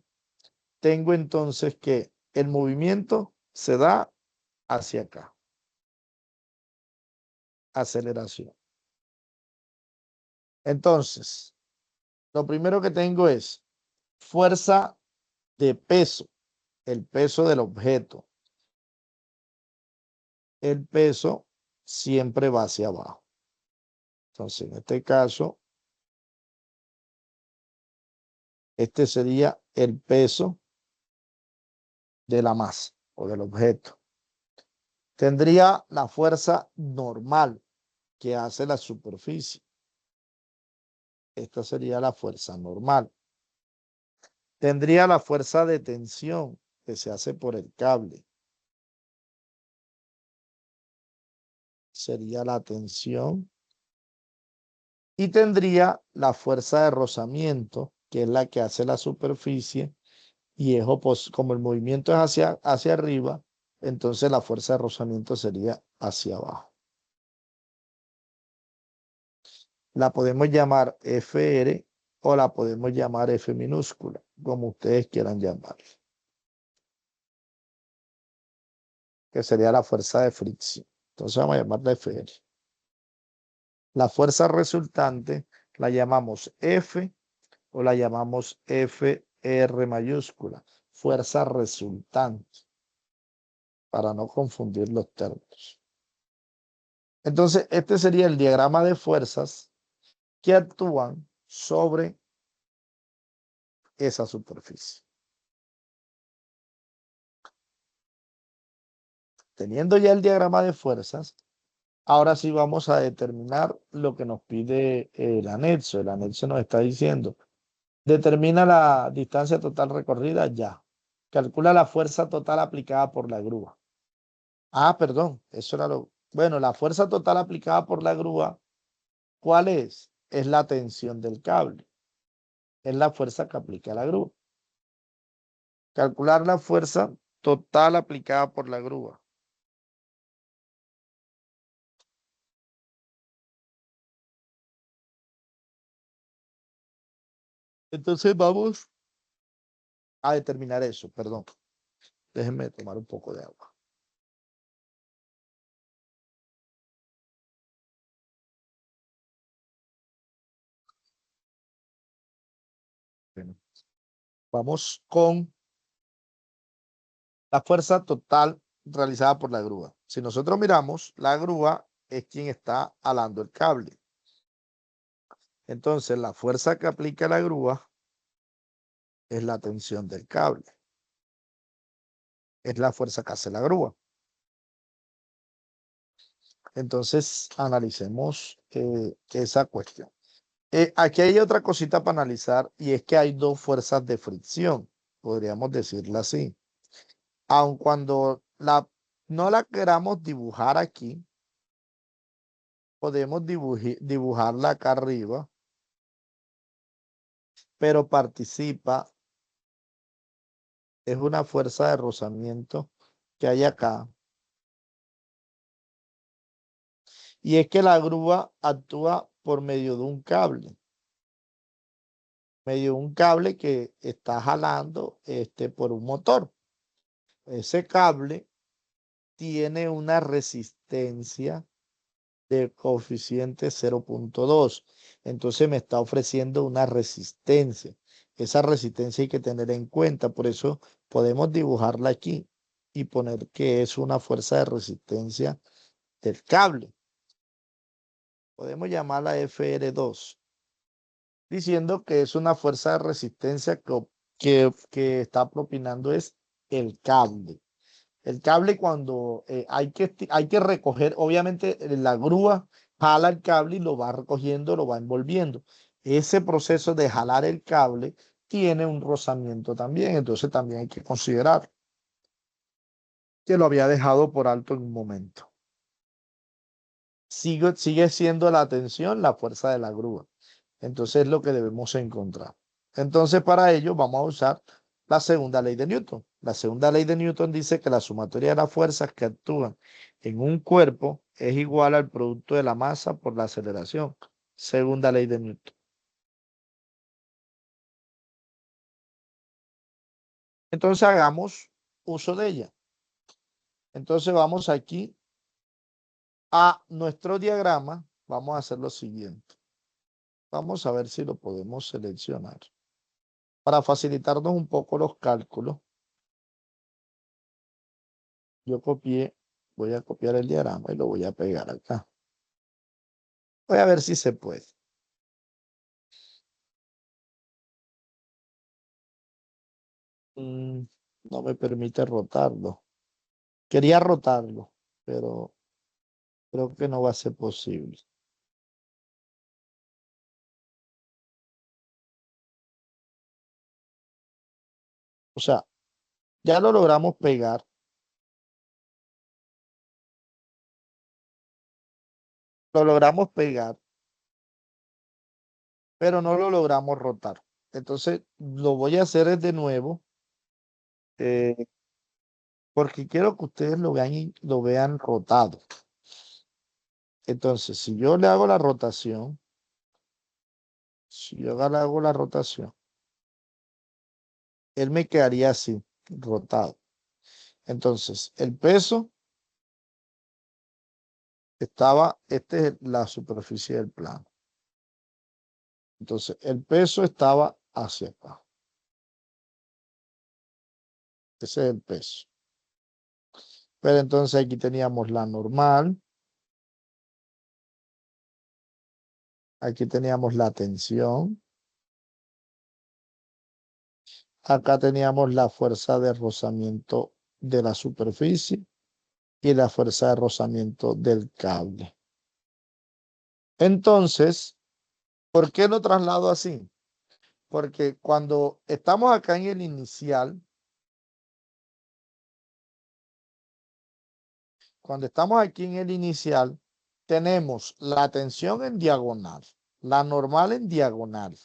tengo entonces que el movimiento se da hacia acá. Aceleración. Entonces, lo primero que tengo es fuerza de peso, el peso del objeto. El peso siempre va hacia abajo. Entonces, en este caso, este sería el peso de la masa o del objeto. Tendría la fuerza normal que hace la superficie. Esta sería la fuerza normal. Tendría la fuerza de tensión que se hace por el cable. Sería la tensión. Y tendría la fuerza de rozamiento, que es la que hace la superficie, y es como el movimiento es hacia arriba, entonces la fuerza de rozamiento sería hacia abajo. La podemos llamar FR o la podemos llamar F minúscula, como ustedes quieran llamarla, que sería la fuerza de fricción. Entonces vamos a llamarla FR. La fuerza resultante ¿La llamamos F o la llamamos FR mayúscula? Fuerza resultante, para no confundir los términos. Entonces, este sería el diagrama de fuerzas que actúan sobre esa superficie. Teniendo ya el diagrama de fuerzas, ahora sí vamos a determinar lo que nos pide el anexo. El anexo nos está diciendo, determina la distancia total recorrida ya. Calcula la fuerza total aplicada por la grúa. Ah, perdón, eso era lo... Bueno, la fuerza total aplicada por la grúa, ¿cuál es? Es la tensión del cable. Es la fuerza que aplica la grúa. Calcular la fuerza total aplicada por la grúa. Entonces vamos a determinar eso, perdón. Déjenme tomar un poco de agua. Bueno, vamos con la fuerza total realizada por la grúa. Si nosotros miramos, la grúa es quien está alando el cable. Entonces, la fuerza que aplica la grúa es la tensión del cable. Es la fuerza que hace la grúa. Entonces, analicemos esa cuestión. Aquí hay otra cosita para analizar y es que hay dos fuerzas de fricción, podríamos decirla así. Aun cuando no la queramos dibujar aquí, podemos dibujarla acá arriba, pero participa, es una fuerza de rozamiento que hay acá. Y es que la grúa actúa por medio de un cable. Medio de un cable que está jalando por un motor. Ese cable tiene una resistencia de coeficiente 0.2. Entonces me está ofreciendo una resistencia. Esa resistencia hay que tener en cuenta. Por eso podemos dibujarla aquí y poner que es una fuerza de resistencia del cable. Podemos llamarla FR2, diciendo que es una fuerza de resistencia que está propinando es el cable. El cable cuando hay que recoger, obviamente la grúa jala el cable y lo va recogiendo, lo va envolviendo. Ese proceso de jalar el cable tiene un rozamiento también, entonces también hay que considerar que lo había dejado por alto en un momento. Sigue siendo la tensión la fuerza de la grúa. Entonces es lo que debemos encontrar. Entonces para ello vamos a usar la segunda ley de Newton. La segunda ley de Newton dice que la sumatoria de las fuerzas que actúan en un cuerpo es igual al producto de la masa por la aceleración. Segunda ley de Newton. Entonces hagamos uso de ella. Entonces vamos aquí a nuestro diagrama. Vamos a hacer lo siguiente. Vamos a ver si lo podemos seleccionar. Para facilitarnos un poco los cálculos, voy a copiar el diagrama y lo voy a pegar acá. Voy a ver si se puede. No me permite rotarlo. Quería rotarlo, pero creo que no va a ser posible. O sea, ya lo logramos pegar. Lo logramos pegar, pero no lo logramos rotar. Entonces, lo voy a hacer de nuevo, porque quiero que ustedes lo vean rotado. Entonces, si yo le hago la rotación, él me quedaría así, rotado. Entonces, el peso esta es la superficie del plano. Entonces, el peso estaba hacia acá. Ese es el peso. Pero entonces aquí teníamos la normal. Aquí teníamos la tensión. Acá teníamos la fuerza de rozamiento de la superficie y la fuerza de rozamiento del cable. Entonces, ¿por qué lo traslado así? Porque cuando estamos acá en el inicial, cuando estamos aquí en el inicial, tenemos la tensión en diagonal, la normal en diagonal,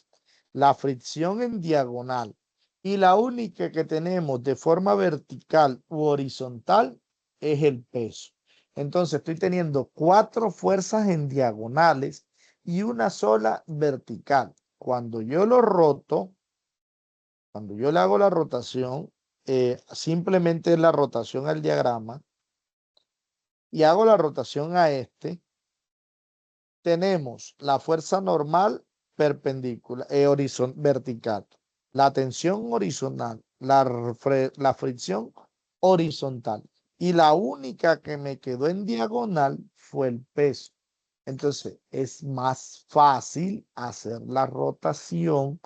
la fricción en diagonal y la única que tenemos de forma vertical u horizontal es el peso. Entonces estoy teniendo 4 fuerzas en diagonales y una sola vertical. Cuando yo lo roto, cuando yo le hago la rotación, simplemente es la rotación al diagrama y hago la rotación a este, tenemos la fuerza normal perpendicular, vertical, la tensión horizontal, la fricción horizontal. Y la única que me quedó en diagonal fue el peso. Entonces es más fácil hacer la rotación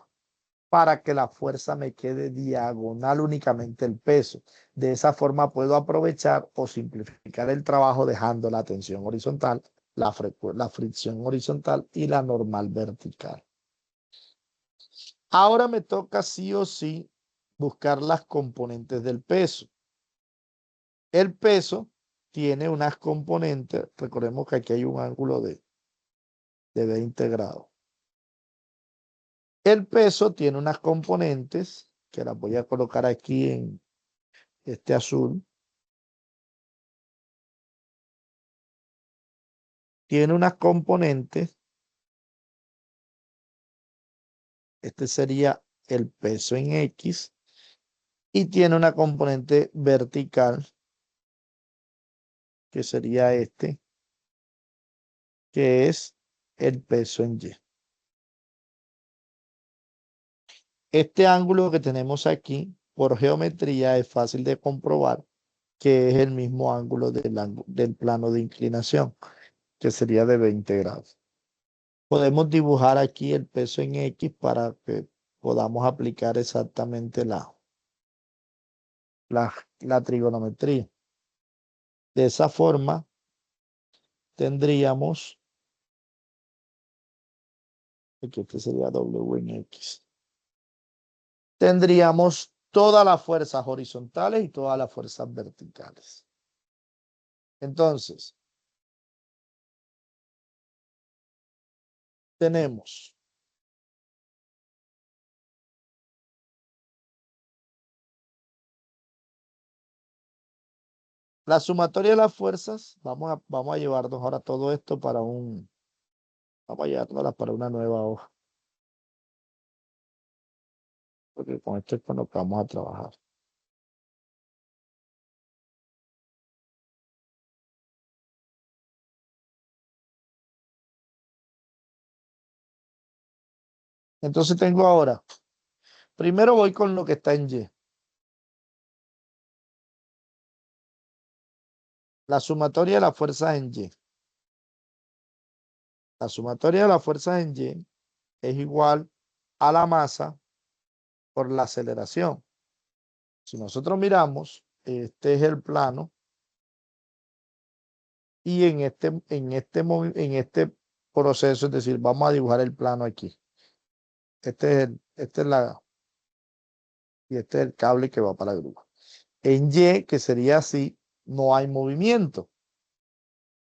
para que la fuerza me quede diagonal únicamente el peso. De esa forma puedo aprovechar o simplificar el trabajo dejando la tensión horizontal, la fricción horizontal y la normal vertical. Ahora me toca sí o sí buscar las componentes del peso. El peso tiene unas componentes, recordemos que aquí hay un ángulo de 20 grados. El peso tiene unas componentes que las voy a colocar aquí en este azul. Tiene unas componentes, este sería el peso en X, y tiene una componente vertical, que sería este, que es el peso en Y. Este ángulo que tenemos aquí, por geometría, es fácil de comprobar que es el mismo ángulo del plano de inclinación, que sería de 20 grados. Podemos dibujar aquí el peso en X para que podamos aplicar exactamente la trigonometría. De esa forma tendríamos, aquí este sería W en X, tendríamos todas las fuerzas horizontales y todas las fuerzas verticales. Entonces, tenemos la sumatoria de las fuerzas. Vamos a llevarnos ahora todo esto vamos a llevárnosla para una nueva hoja, porque con esto es con lo que vamos a trabajar. Entonces tengo ahora, primero voy con lo que está en Y. La sumatoria de las fuerzas en Y. La sumatoria de las fuerzas en Y es igual a la masa por la aceleración. Si nosotros miramos, este es el plano y en este proceso, es decir, vamos a dibujar el plano aquí. Este es el cable que va para la grúa. En Y, que sería así, no hay movimiento.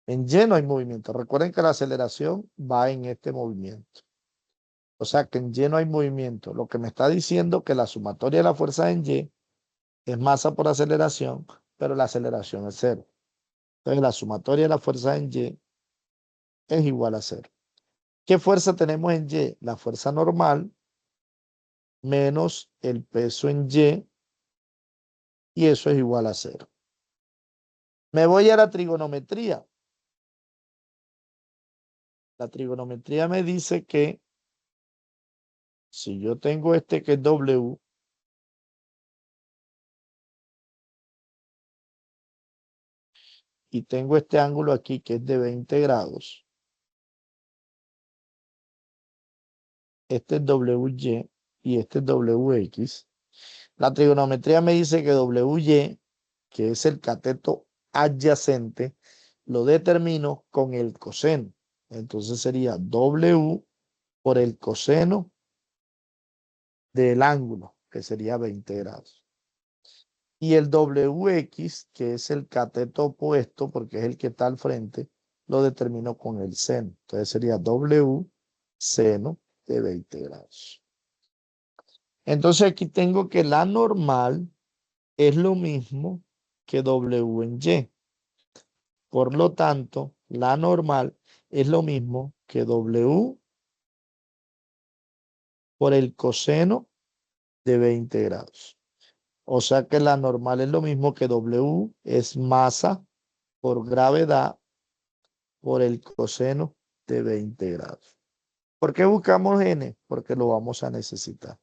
En Y no hay movimiento. Recuerden que la aceleración va en este movimiento. O sea que en Y no hay movimiento. Lo que me está diciendo que la sumatoria de la fuerza en Y es masa por aceleración, pero la aceleración es cero. Entonces la sumatoria de la fuerza en Y es igual a cero. ¿Qué fuerza tenemos en Y? La fuerza normal menos el peso en y eso es igual a cero. Me voy a la trigonometría. La trigonometría me dice que si yo tengo este que es W, y tengo este ángulo aquí que es de 20 grados, este es WY y este es WX. La trigonometría me dice que WY, que es el cateto adyacente, lo determino con el coseno. Entonces sería W por el coseno del ángulo, que sería 20 grados. Y el WX, que es el cateto opuesto, porque es el que está al frente, lo determino con el seno. Entonces sería W seno de 20 grados. Entonces aquí tengo que la normal es lo mismo que W en Y. Por lo tanto, la normal es lo mismo que W por el coseno de 20 grados. O sea que la normal es lo mismo que W es masa por gravedad por el coseno de 20 grados. ¿Por qué buscamos N? Porque lo vamos a necesitar.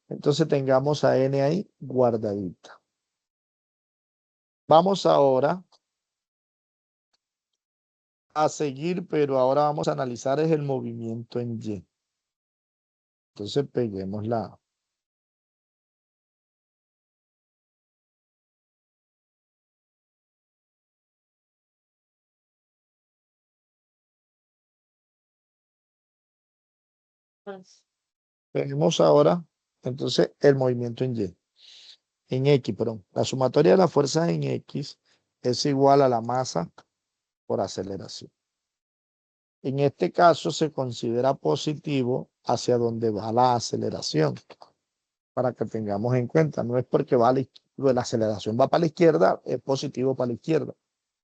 Entonces tengamos a N ahí guardadita. Vamos ahora a seguir, pero ahora vamos a analizar es el movimiento en Y. Entonces peguemos la. Peguemos ahora, entonces, el movimiento en Y. En X, perdón. La sumatoria de las fuerzas en X es igual a la masa por aceleración. En este caso se considera positivo hacia donde va la aceleración, para que tengamos en cuenta. No es porque la aceleración va para la izquierda, es positivo para la izquierda.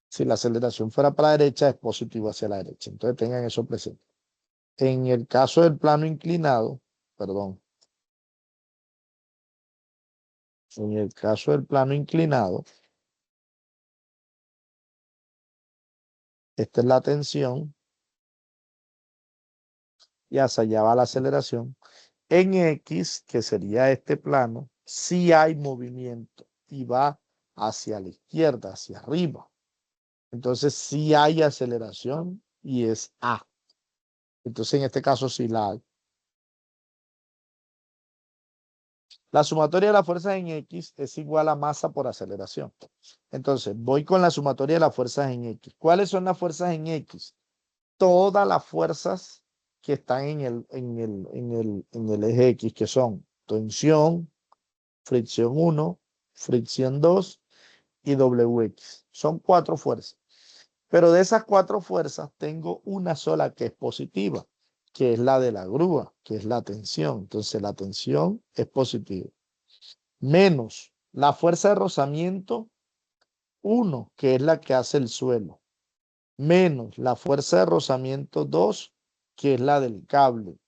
Si la aceleración fuera para la derecha, es positivo hacia la derecha. Entonces tengan eso presente. En el caso del plano inclinado, perdón, en el caso del plano inclinado, esta es la tensión y hacia allá va la aceleración. En X, que sería este plano, sí hay movimiento y va hacia la izquierda, hacia arriba. Entonces sí hay aceleración y es A. Entonces en este caso sí la hay. La sumatoria de las fuerzas en X es igual a masa por aceleración. Entonces voy con la sumatoria de las fuerzas en X. ¿Cuáles son las fuerzas en X? Todas las fuerzas que están en el eje X, que son tensión, fricción 1, fricción 2 y WX. Son 4 fuerzas. Pero de esas 4 fuerzas tengo una sola que es positiva, que es la de la grúa, que es la tensión. Entonces la tensión es positiva. Menos la fuerza de rozamiento 1, que es la que hace el suelo. Menos la fuerza de rozamiento 2, que es la del cable.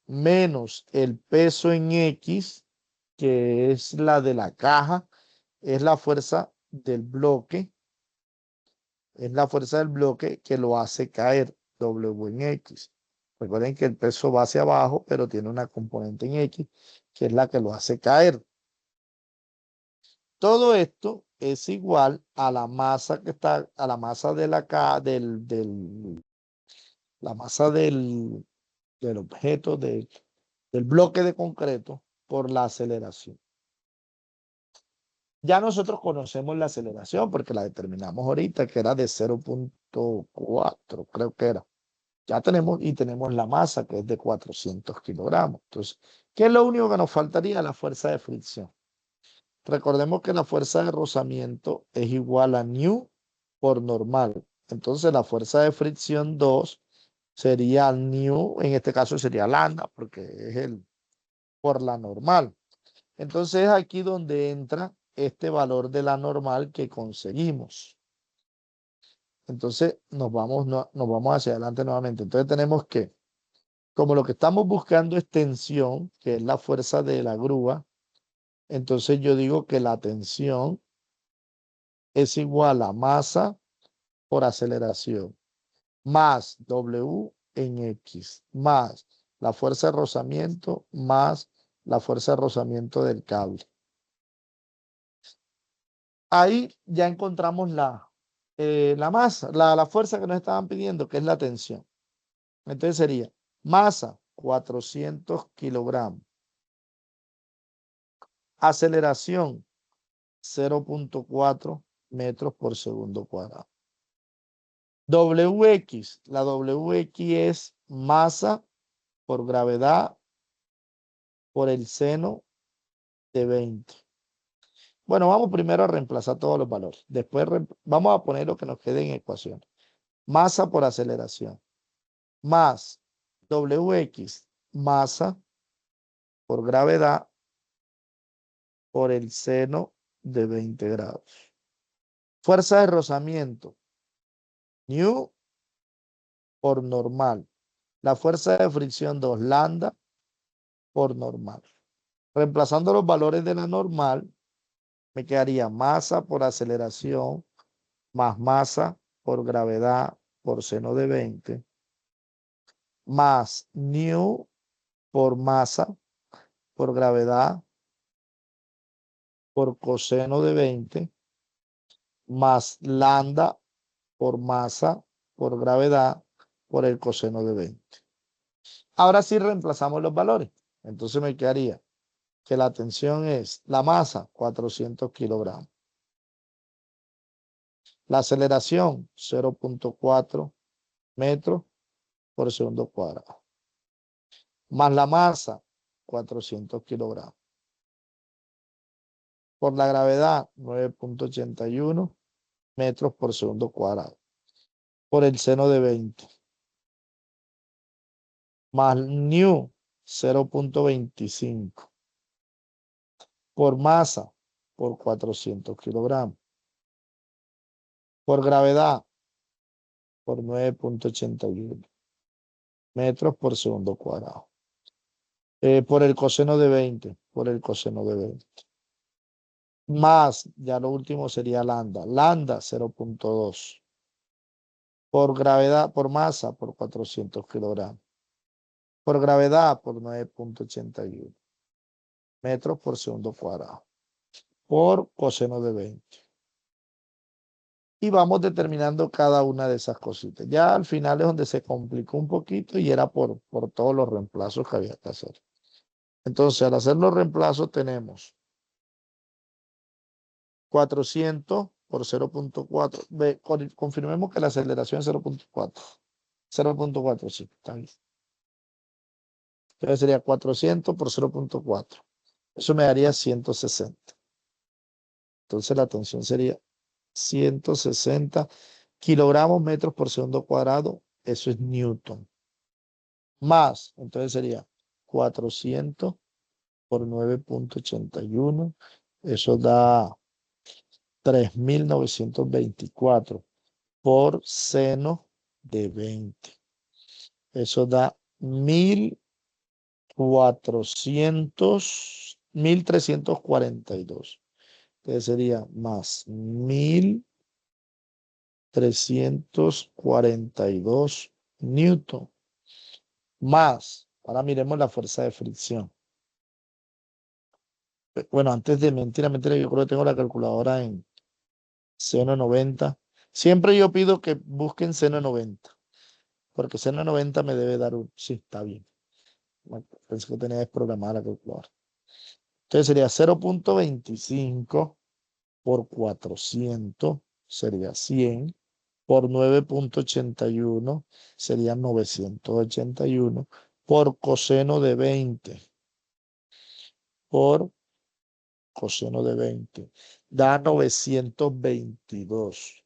Menos el peso en X, que es la de la caja, es la fuerza del bloque, es la fuerza del bloque que lo hace caer, W en X. Recuerden que el peso va hacia abajo, pero tiene una componente en X, que es la que lo hace caer. Todo esto es igual a la masa que está, a la masa de la la masa del objeto, del bloque de concreto por la aceleración. Ya nosotros conocemos la aceleración porque la determinamos ahorita, que era de 0.4, creo que era. Ya tenemos, y tenemos la masa, que es de 400 kilogramos. Entonces, ¿qué es lo único que nos faltaría? La fuerza de fricción. Recordemos que la fuerza de rozamiento es igual a nu por normal. Entonces, la fuerza de fricción 2 sería nu, en este caso sería lambda, porque es por la normal. Entonces es aquí donde entra este valor de la normal que conseguimos. Entonces nos vamos hacia adelante nuevamente. Entonces tenemos que, como lo que estamos buscando es tensión, que es la fuerza de la grúa, entonces yo digo que la tensión es igual a masa por aceleración, más W en X, más la fuerza de rozamiento más la fuerza de rozamiento del cable. Ahí ya encontramos la masa, la fuerza que nos estaban pidiendo, que es la tensión. Entonces sería masa, 400 kilogramos. Aceleración, 0.4 metros por segundo cuadrado. WX, la WX es masa por gravedad por el seno de 20. Bueno, vamos primero a reemplazar todos los valores. Después vamos a poner lo que nos quede en ecuación. Masa por aceleración más WX, masa por gravedad por el seno de 20 grados. Fuerza de rozamiento, New por normal. La fuerza de fricción 2, lambda por normal. Reemplazando los valores de la normal, me quedaría masa por aceleración más masa por gravedad por seno de 20 más new por masa por gravedad por coseno de 20 más lambda por masa por gravedad por el coseno de 20. Ahora sí reemplazamos los valores. Entonces me quedaría que la tensión es la masa, 400 kilogramos. La aceleración, 0.4 metros por segundo cuadrado. Más la masa, 400 kilogramos. Por la gravedad, 9.81 metros por segundo cuadrado. Por el seno de 20. Más new, 0.25. Por masa, por 400 kilogramos. Por gravedad, por 9.81 metros por segundo cuadrado. Por el coseno de 20, por el coseno de 20. Más, ya lo último sería lambda. Lambda, 0.2. Por gravedad, por masa, por 400 kilogramos. Por gravedad, por 9.81 metros por segundo cuadrado. Por coseno de 20. Y vamos determinando cada una de esas cositas. Ya al final es donde se complicó un poquito y era por todos los reemplazos que había que hacer. Entonces, al hacer los reemplazos tenemos 400 por 0.4. Confirmemos que la aceleración es 0.4. 0.4, sí, está bien. Entonces sería 400 por 0.4. Eso me daría 160. Entonces la tensión sería 160 kilogramos metros por segundo cuadrado. Eso es Newton. Más, entonces sería 400 por 9.81. Eso da 3.924 por seno de 20. Eso da 1.342. Entonces sería más 1.342 newton. Más, ahora miremos la fuerza de fricción. Bueno, antes de mentira, yo creo que tengo la calculadora en seno 90. Siempre yo pido que busquen seno 90, porque seno 90 me debe dar un... Sí, está bien. Pensé que tenía desprogramada la calculadora. Entonces sería 0.25 por 400, sería 100, por 9.81, sería 981, por coseno de 20, por coseno de 20, da 922.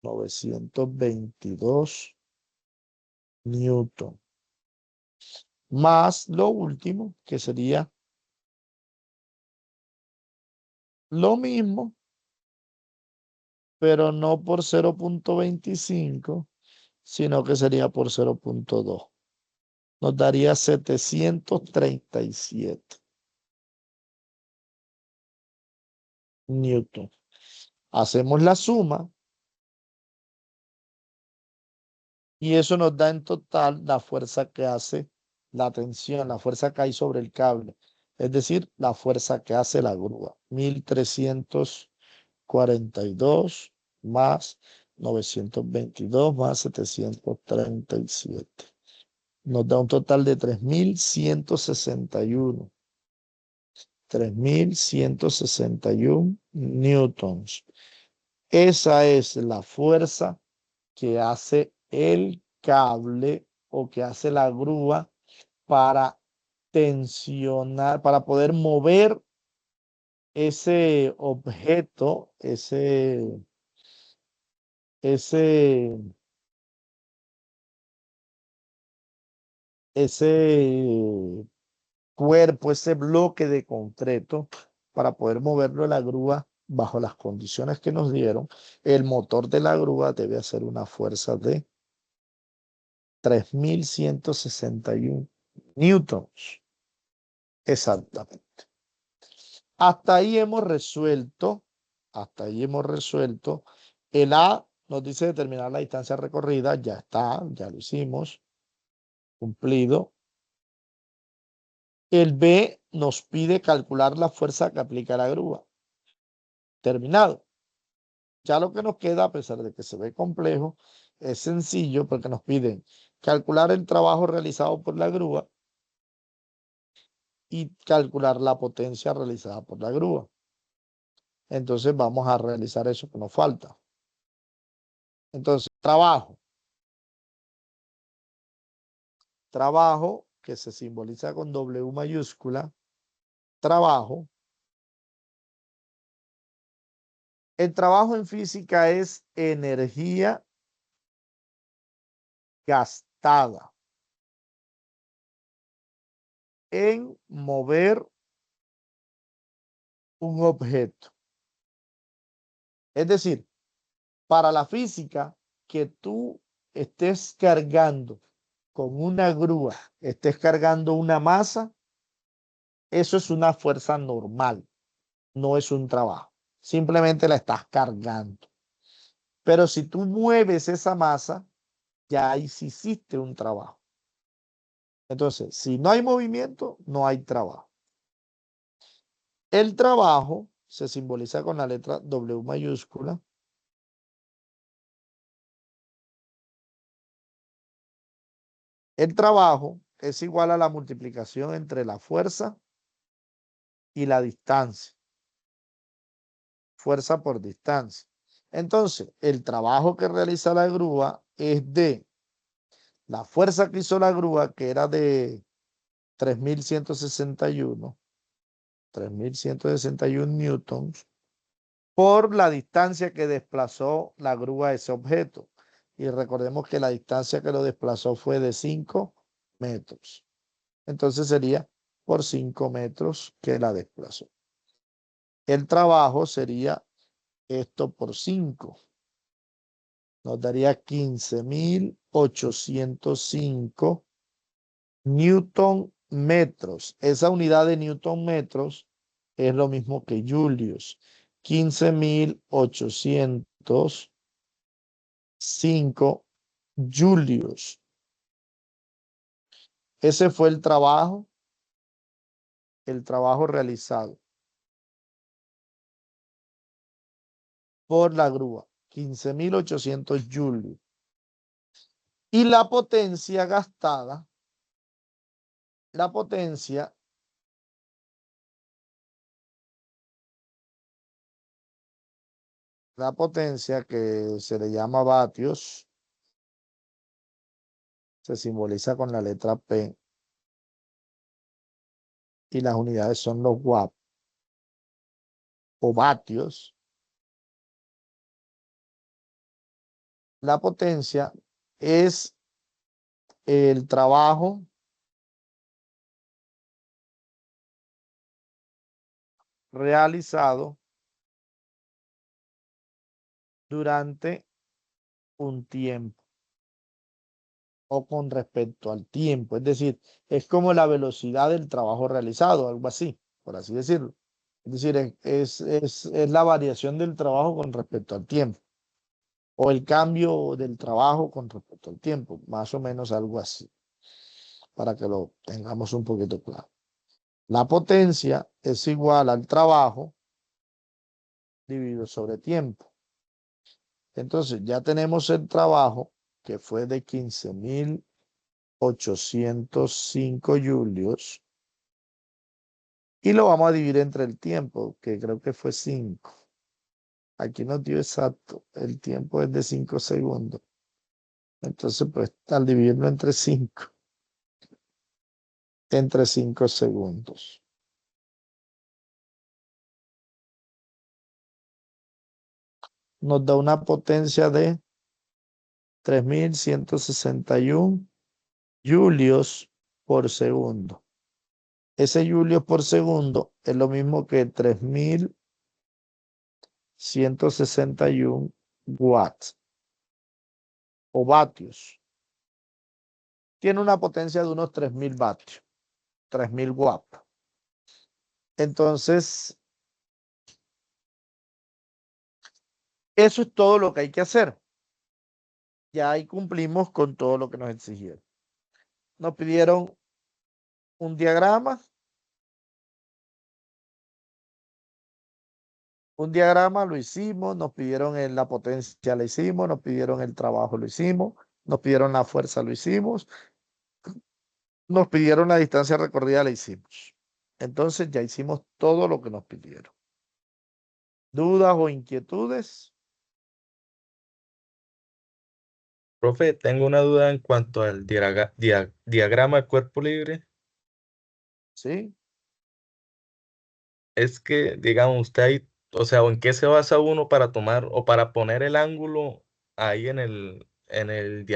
922 newton. Más lo último, que sería lo mismo, pero no por 0.25, sino que sería por 0.2. Nos daría 737 newton. Hacemos la suma Y eso nos da en total la fuerza que hace la tensión, la fuerza que hay sobre el cable. Es decir, la fuerza que hace la grúa. 1342 más 922 más 737. Nos da un total de 3161. 3161 newtons. Esa es la fuerza que hace el cable o que hace la grúa para tensionar, para poder mover ese objeto, ese, ese cuerpo, ese bloque de concreto, para poder moverlo en la grúa bajo las condiciones que nos dieron. El motor de la grúa debe hacer una fuerza de 3161 newtons. Exactamente. Hasta ahí hemos resuelto, el A nos dice determinar la distancia recorrida, ya está, ya lo hicimos, cumplido. El B nos pide calcular la fuerza que aplica la grúa. Terminado. Ya lo que nos queda, a pesar de que se ve complejo, es sencillo porque nos piden calcular el trabajo realizado por la grúa y calcular la potencia realizada por la grúa. Entonces vamos a realizar eso que nos falta. Entonces, trabajo que se simboliza con W mayúscula, trabajo. El trabajo en física es energía gastada en mover un objeto. Es decir, para la física, que tú estés cargando con una grúa, estés cargando una masa, eso es una fuerza normal, no es un trabajo. Simplemente la estás cargando. Pero si tú mueves esa masa, ya ahí sí hiciste un trabajo. Entonces, si no hay movimiento, no hay trabajo. El trabajo se simboliza con la letra W mayúscula. El trabajo es igual a la multiplicación entre la fuerza y la distancia. Fuerza por distancia. Entonces, el trabajo que realiza la grúa es de la fuerza que hizo la grúa, que era de 3161 newtons, por la distancia que desplazó la grúa a ese objeto. Y recordemos que la distancia que lo desplazó fue de 5 metros. Entonces sería por 5 metros que la desplazó. El trabajo sería esto por 5. Nos daría 15.805 newton metros. Esa unidad de newton metros es lo mismo que julios. 15.805 julios. Ese fue el trabajo realizado por la grúa. 15.800 julios. Y la potencia gastada, la potencia que se le llama vatios, se simboliza con la letra P. Y las unidades son los watts o vatios. La potencia es el trabajo realizado durante un tiempo o con respecto al tiempo. Es decir, es como la velocidad del trabajo realizado, algo así, por así decirlo. Es decir, es la variación del trabajo con respecto al tiempo. o el cambio del trabajo con respecto al tiempo, más o menos algo así, para que lo tengamos un poquito claro. La potencia es igual al trabajo dividido sobre tiempo. Entonces ya tenemos el trabajo que fue de 15.805 julios y lo vamos a dividir entre el tiempo, que creo que fue 5. Aquí nos dio exacto, el tiempo es de 5 segundos. Entonces, pues al dividirlo entre 5 segundos. Nos da una potencia de 3.161 julios por segundo. Ese julios por segundo es lo mismo que 3.161 watts o vatios. Tiene una potencia de unos 3.000 vatios, 3.000 watts. Entonces, eso es todo lo que hay que hacer. Ya ahí cumplimos con todo lo que nos exigieron. Nos pidieron un diagrama. Un diagrama lo hicimos, nos pidieron la potencia, la hicimos, nos pidieron el trabajo, lo hicimos, nos pidieron la fuerza, lo hicimos, nos pidieron la distancia recorrida, la hicimos. Entonces ya hicimos todo lo que nos pidieron. ¿Dudas o inquietudes? Profe, tengo una duda en cuanto al diagrama de cuerpo libre. ¿Sí? Es que, digamos, usted ahí, o sea, ¿o en qué se basa uno para tomar o para poner el ángulo ahí en el